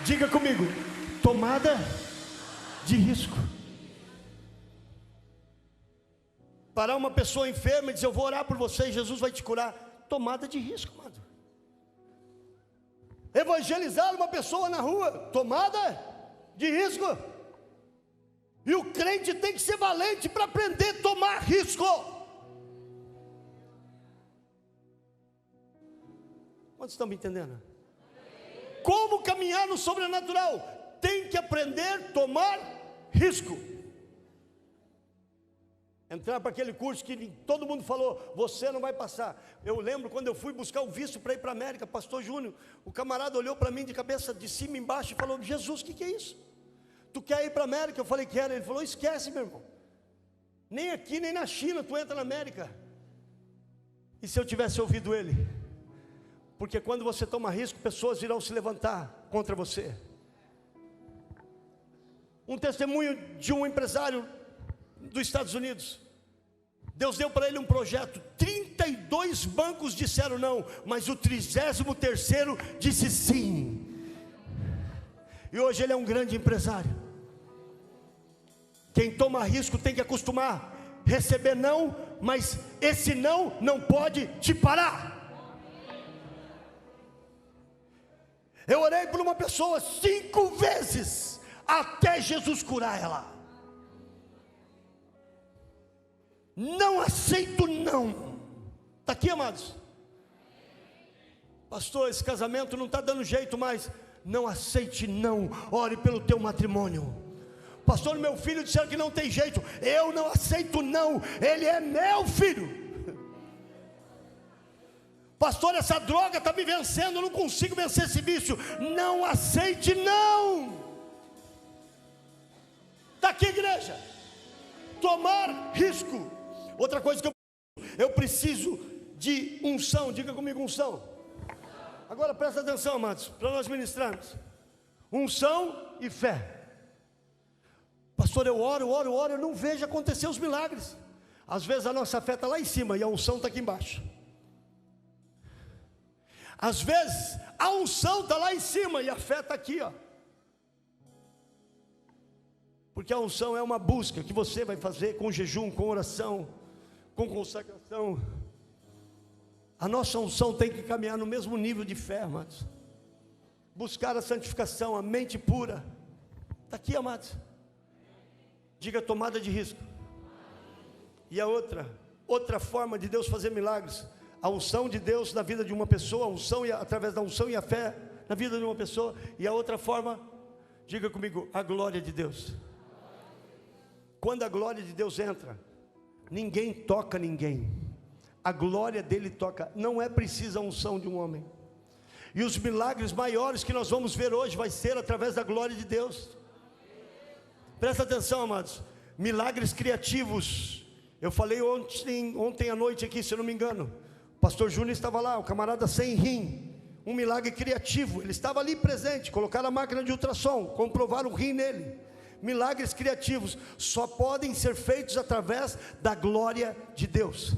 Diga comigo: tomada de risco. Parar uma pessoa enferma e dizer: eu vou orar por você e Jesus vai te curar. Tomada de risco, amado. Evangelizar uma pessoa na rua, tomada de risco. E o crente tem que ser valente para aprender a tomar risco. Quantos estão me entendendo? Como caminhar no sobrenatural? Tem que aprender a tomar risco. Entrar para aquele curso que todo mundo falou: você não vai passar. Eu lembro quando eu fui buscar o visto para ir para a América, pastor Júnior, o camarada olhou para mim de cabeça de cima e embaixo e falou: Jesus, o que é isso? Tu quer ir para a América? Eu falei: quero. Ele falou: esquece, meu irmão, nem aqui nem na China tu entra na América. E se eu tivesse ouvido ele? Porque quando você toma risco, pessoas irão se levantar contra você. Um testemunho de um empresário dos Estados Unidos. Deus deu para ele um projeto, 32 bancos disseram não, mas o 33º disse sim. E hoje ele é um grande empresário. Quem toma risco tem que acostumar receber não, mas esse não pode te parar. Eu orei por uma pessoa 5 vezes até Jesus curar ela. Não aceito não. Está aqui, amados. Pastor, esse casamento não está dando jeito mais. Não aceite não. Ore pelo teu matrimônio. Pastor, meu filho disseram que não tem jeito. Eu não aceito não. Ele é meu filho. Pastor, essa droga está me vencendo. Eu não consigo vencer esse vício. Não aceite não. Está aqui, igreja. Tomar risco. Outra coisa que eu preciso de unção. Diga comigo: unção. Agora presta atenção, amados, para nós ministrarmos. Unção e fé. Pastor, eu oro, eu não vejo acontecer os milagres. Às vezes a nossa fé está lá em cima e a unção está aqui embaixo. Às vezes a unção está lá em cima e a fé está aqui, ó. Porque a unção é uma busca que você vai fazer com jejum, com oração, com consagração. A nossa unção tem que caminhar no mesmo nível de fé, amados. Buscar a santificação, a mente pura. Está aqui, amados. Diga: tomada de risco. E a outra forma de Deus fazer milagres, a unção de Deus na vida de uma pessoa, a unção através da unção e a fé na vida de uma pessoa. E a outra forma, diga comigo: a glória de Deus. Quando a glória de Deus entra, ninguém toca ninguém. A glória dele toca. Não é precisa a unção de um homem. E os milagres maiores que nós vamos ver hoje vai ser através da glória de Deus. Presta atenção, amados. Milagres criativos. Eu falei ontem à noite aqui, se eu não me engano. O pastor Júnior estava lá, o camarada sem rim. Um milagre criativo. Ele estava ali presente. Colocaram a máquina de ultrassom, comprovaram o rim nele. Milagres criativos só podem ser feitos através da glória de Deus.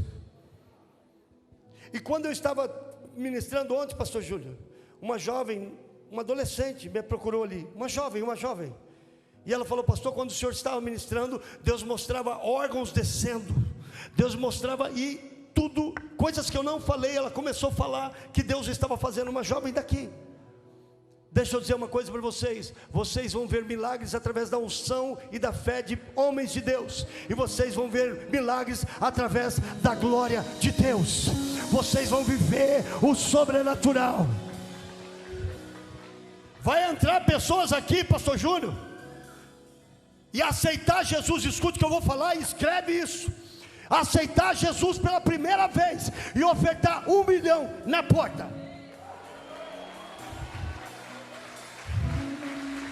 E quando eu estava ministrando ontem, pastor Júnior, uma jovem, uma adolescente me procurou ali, uma jovem, e ela falou: pastor, quando o senhor estava ministrando, Deus mostrava órgãos descendo, Deus mostrava, e tudo, coisas que eu não falei, ela começou a falar que Deus estava fazendo. Uma jovem daqui. Deixa eu dizer uma coisa para vocês: vocês vão ver milagres através da unção e da fé de homens de Deus, e vocês vão ver milagres através da glória de Deus. Vocês vão viver o sobrenatural. Vai entrar pessoas aqui, pastor Júnior, e aceitar Jesus, escute o que eu vou falar e escreve isso. Aceitar Jesus pela primeira vez e ofertar 1 milhão na porta.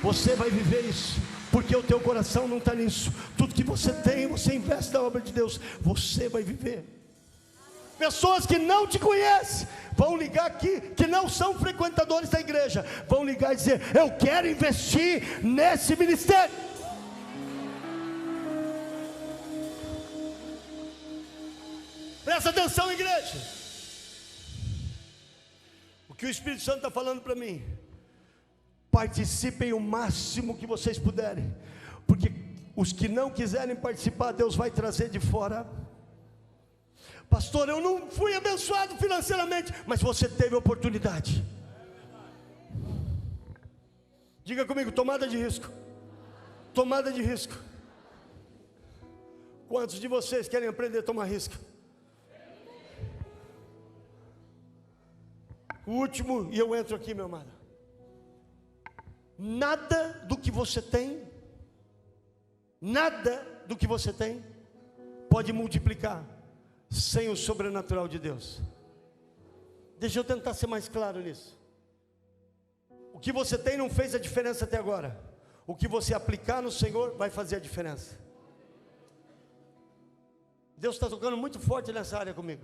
Você vai viver isso, porque o teu coração não está nisso. Tudo que você tem, você investe na obra de Deus. Você vai viver. Pessoas que não te conhecem vão ligar aqui, que não são frequentadores da igreja, vão ligar e dizer: eu quero investir nesse ministério. Presta atenção, igreja. O que o Espírito Santo está falando para mim: participem o máximo que vocês puderem, porque os que não quiserem participar, Deus vai trazer de fora. Pastor, eu não fui abençoado financeiramente, mas você teve oportunidade. Diga comigo: tomada de risco. Tomada de risco. Quantos de vocês querem aprender a tomar risco? O último, e eu entro aqui, meu amado. Nada do que você tem, nada do que você tem pode multiplicar sem o sobrenatural de Deus. Deixa eu tentar ser mais claro nisso. O que você tem não fez a diferença até agora. O que você aplicar no Senhor vai fazer a diferença. Deus está tocando muito forte nessa área comigo.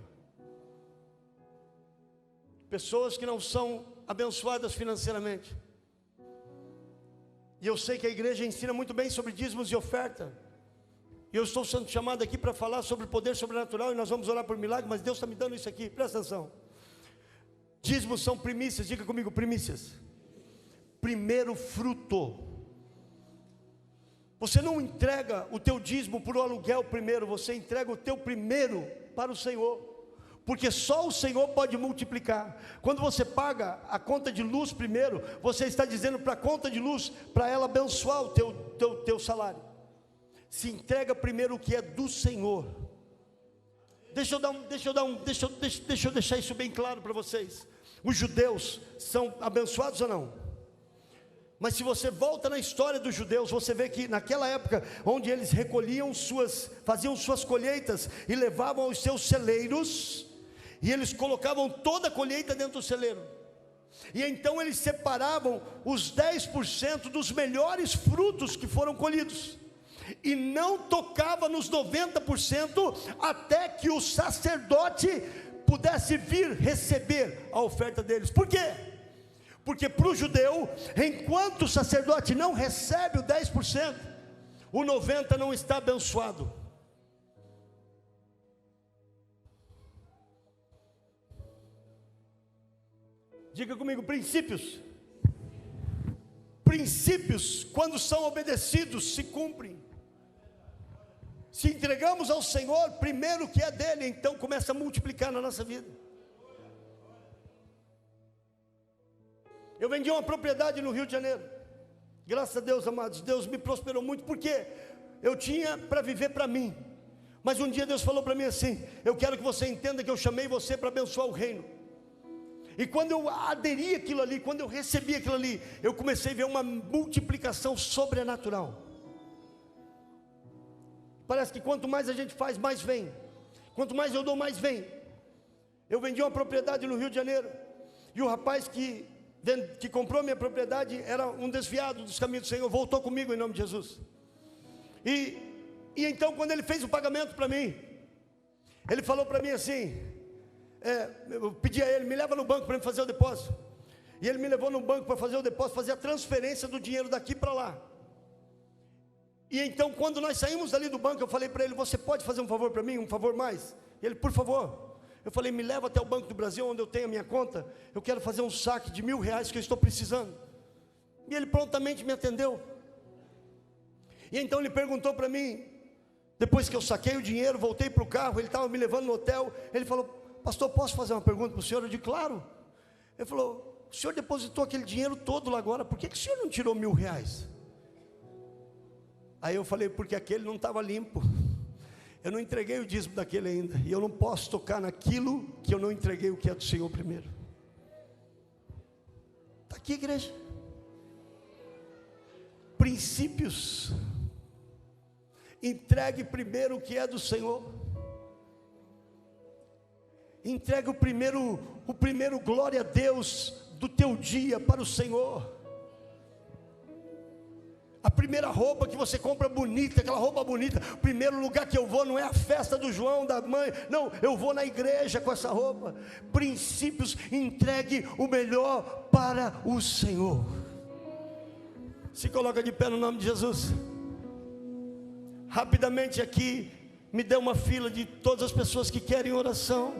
Pessoas que não são abençoadas financeiramente. E eu sei que a igreja ensina muito bem sobre dízimos e oferta. E eu estou sendo chamado aqui para falar sobre o poder sobrenatural, e nós vamos orar por milagre, mas Deus está me dando isso aqui, presta atenção. Dízimos são primícias, diga comigo: primícias. Primeiro fruto. Você não entrega o teu dízimo por um aluguel primeiro, você entrega o teu primeiro para o Senhor, porque só o Senhor pode multiplicar. Quando você paga a conta de luz primeiro, você está dizendo para a conta de luz, para ela abençoar o teu salário. Se entrega primeiro o que é do Senhor. Deixa eu deixar isso bem claro para vocês. Os judeus são abençoados ou não? Mas se você volta na história dos judeus, você vê que naquela época, onde eles recolhiam faziam suas colheitas e levavam aos seus celeiros, e eles colocavam toda a colheita dentro do celeiro, e então eles separavam os 10% dos melhores frutos que foram colhidos, e não tocava nos 90% até que o sacerdote pudesse vir receber a oferta deles. Por quê? Porque para o judeu, enquanto o sacerdote não recebe o 10%, o 90% não está abençoado. Diga comigo: princípios. Princípios, quando são obedecidos, se cumprem. Se entregamos ao Senhor primeiro o que é dele, então começa a multiplicar na nossa vida. Eu vendi uma propriedade no Rio de Janeiro. Graças a Deus, amados, Deus me prosperou muito, porque eu tinha para viver para mim. Mas um dia Deus falou para mim assim: eu quero que você entenda que eu chamei você para abençoar o reino. E quando eu aderi àquilo ali, quando eu recebi aquilo ali, eu comecei a ver uma multiplicação sobrenatural. Parece que quanto mais a gente faz, mais vem. Quanto mais eu dou, mais vem. Eu vendi uma propriedade no Rio de Janeiro, e o rapaz que comprou minha propriedade era um desviado dos caminhos do Senhor, voltou comigo em nome de Jesus. E então, quando ele fez o pagamento para mim, ele falou para mim assim, eu pedi a ele: me leva no banco para fazer o depósito. E ele me levou no banco para fazer o depósito, fazer a transferência do dinheiro daqui para lá. E então, quando nós saímos dali do banco, eu falei para ele: você pode fazer um favor para mim, um favor mais? E ele: por favor. Eu falei: me leva até o Banco do Brasil, onde eu tenho a minha conta, eu quero fazer um saque de R$1.000 que eu estou precisando. E ele prontamente me atendeu. E então ele perguntou para mim, depois que eu saquei o dinheiro, voltei para o carro, ele estava me levando no hotel, ele falou: pastor, posso fazer uma pergunta para o senhor? Eu disse: claro. Ele falou: o senhor depositou aquele dinheiro todo lá agora, por que o senhor não tirou R$1.000? Aí eu falei: porque aquele não estava limpo, eu não entreguei o dízimo daquele ainda, e eu não posso tocar naquilo que eu não entreguei o que é do Senhor primeiro. Está aqui, igreja. Princípios. Entregue primeiro o que é do Senhor. Entregue o primeiro glória a Deus do teu dia para o Senhor. A primeira roupa que você compra bonita, aquela roupa bonita, o primeiro lugar que eu vou não é a festa do João, da mãe, não, eu vou na igreja com essa roupa. Princípios, entregue o melhor para o Senhor. Se coloca de pé no nome de Jesus. Rapidamente aqui, me dê uma fila de todas as pessoas que querem oração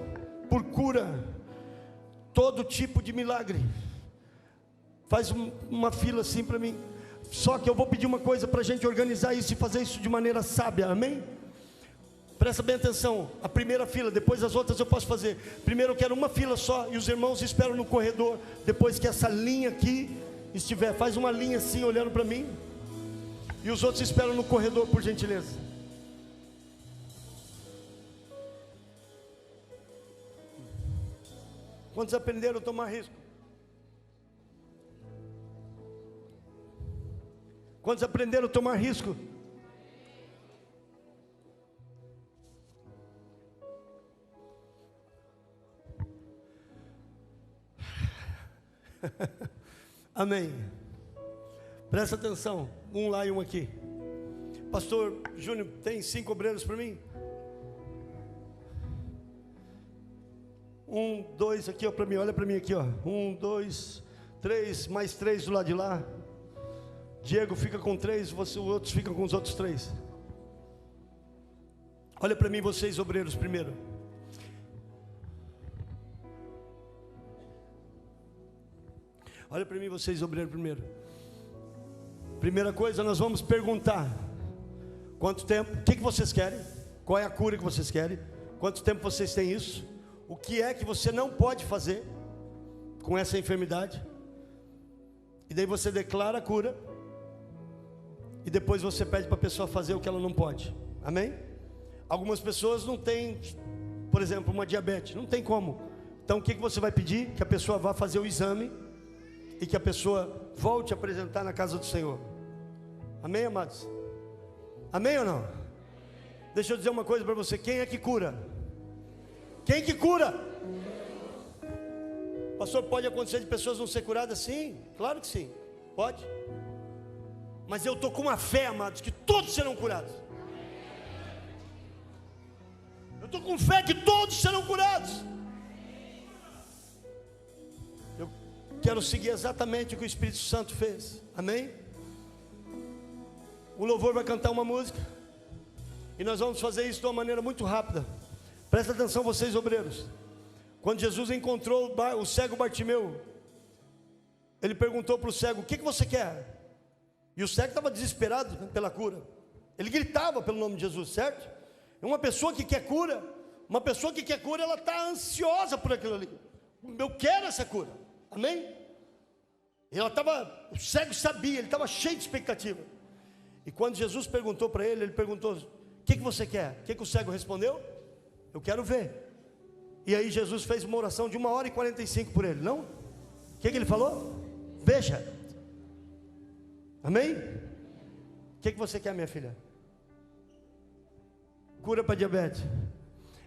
por cura, todo tipo de milagre. Faz uma fila assim para mim. Só que eu vou pedir uma coisa para a gente organizar isso e fazer isso de maneira sábia, amém? Presta bem atenção, a primeira fila, depois as outras eu posso fazer. Primeiro eu quero uma fila só, e os irmãos esperam no corredor. Depois que essa linha aqui estiver, faz uma linha assim olhando para mim. E os outros esperam no corredor, por gentileza. Quantos aprenderam a tomar risco? Quantos aprenderam a tomar risco? Amém. Presta atenção, um lá e um aqui. Pastor Júnior, tem 5 obreiros para mim? 1, 2 aqui, ó, para mim, olha para mim aqui, ó. 1, 2, 3, mais 3 do lado de lá. Diego fica com 3, os outros ficam com os outros 3. Olha para mim, vocês obreiros primeiro. Olha para mim, vocês obreiros primeiro. Primeira coisa, nós vamos perguntar: quanto tempo? O que vocês querem? Qual é a cura que vocês querem? Quanto tempo vocês têm isso? O que é que você não pode fazer com essa enfermidade? E daí você declara a cura. E depois você pede para a pessoa fazer o que ela não pode. Amém? Algumas pessoas não têm, por exemplo, uma diabetes. Não tem como. Então o que você vai pedir? Que a pessoa vá fazer o exame e que a pessoa volte a apresentar na casa do Senhor. Amém, amados? Amém ou não? Deixa eu dizer uma coisa para você. Quem é que cura? Quem que cura? Pastor, pode acontecer de pessoas não ser curadas? Sim, claro que sim, pode. Mas eu estou com uma fé, amados, que todos serão curados. Eu estou com fé que todos serão curados. Eu quero seguir exatamente o que o Espírito Santo fez. Amém? O louvor vai cantar uma música e nós vamos fazer isso de uma maneira muito rápida. Presta atenção, vocês obreiros. Quando Jesus encontrou o cego Bartimeu, ele perguntou para o cego: o que você quer? E o cego estava desesperado pela cura. Ele gritava pelo nome de Jesus, certo? Uma pessoa que quer cura, ela está ansiosa por aquilo ali. Eu quero essa cura, amém? O cego sabia, ele estava cheio de expectativa. E quando Jesus perguntou para ele, perguntou: o que você quer? O que o cego respondeu? Eu quero ver. E aí Jesus fez uma oração de 1h45 por ele, não? O que ele falou? Veja. Amém? O que você quer, minha filha? Cura para diabetes.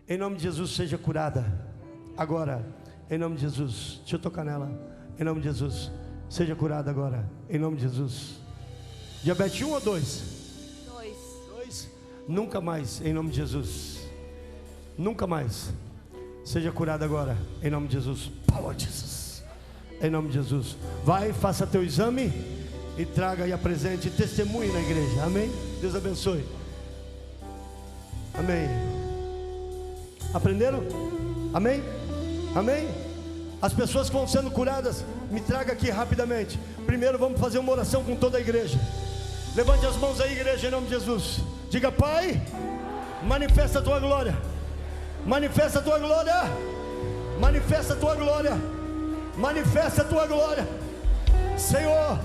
Em nome de Jesus, seja curada agora. Em nome de Jesus. Deixa eu tocar nela. Em nome de Jesus, seja curada agora. Em nome de Jesus. Diabetes 1 ou 2? 2. Nunca mais, em nome de Jesus. Nunca mais. Seja curada agora. Em nome de Jesus. Power de Jesus. Em nome de Jesus. Vai, faça teu exame e traga e apresente e testemunhe na igreja. Amém? Deus abençoe. Amém. Aprenderam? Amém? Amém? As pessoas que vão sendo curadas, me traga aqui rapidamente. Primeiro vamos fazer uma oração com toda a igreja. Levante as mãos aí, igreja, em nome de Jesus. Diga: Pai, manifesta a tua glória. Manifesta a tua glória. Manifesta a tua glória. Manifesta a tua glória. Senhor,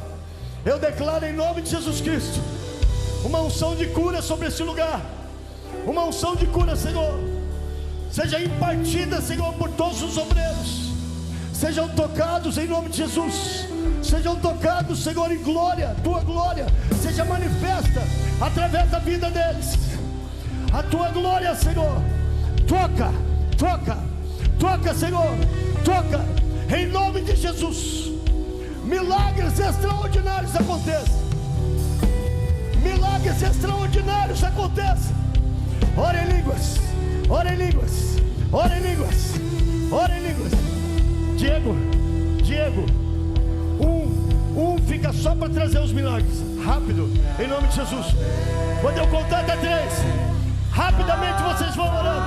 eu declaro em nome de Jesus Cristo uma unção de cura sobre esse lugar. Uma unção de cura, Senhor, seja impartida, Senhor, por todos os obreiros. sejam tocados em nome de Jesus. Sejam tocados, Senhor, em glória. Tua glória seja manifesta através da vida deles. A tua glória, Senhor. Toca, toca, toca, Senhor. Toca, em nome de Jesus. Milagres extraordinários aconteçam. Milagres extraordinários aconteçam. Ora em línguas, ora em línguas, ora em línguas, ora em línguas. Diego, fica só para trazer os milagres. Rápido, em nome de Jesus. Quando eu contar até 3, rapidamente vocês vão orando.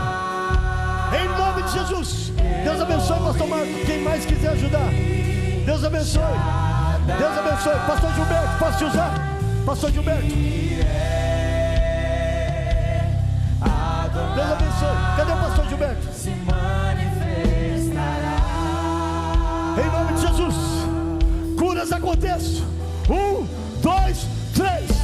Em nome de Jesus. Deus abençoe, pastor Marco. Quem mais quiser ajudar, Deus abençoe. Deus abençoe. Pastor Gilberto, posso te usar? Pastor Gilberto, Deus abençoe. Cadê o pastor Gilberto? Se manifestará. Em nome de Jesus. Curas aconteçam. 1, 2, 3.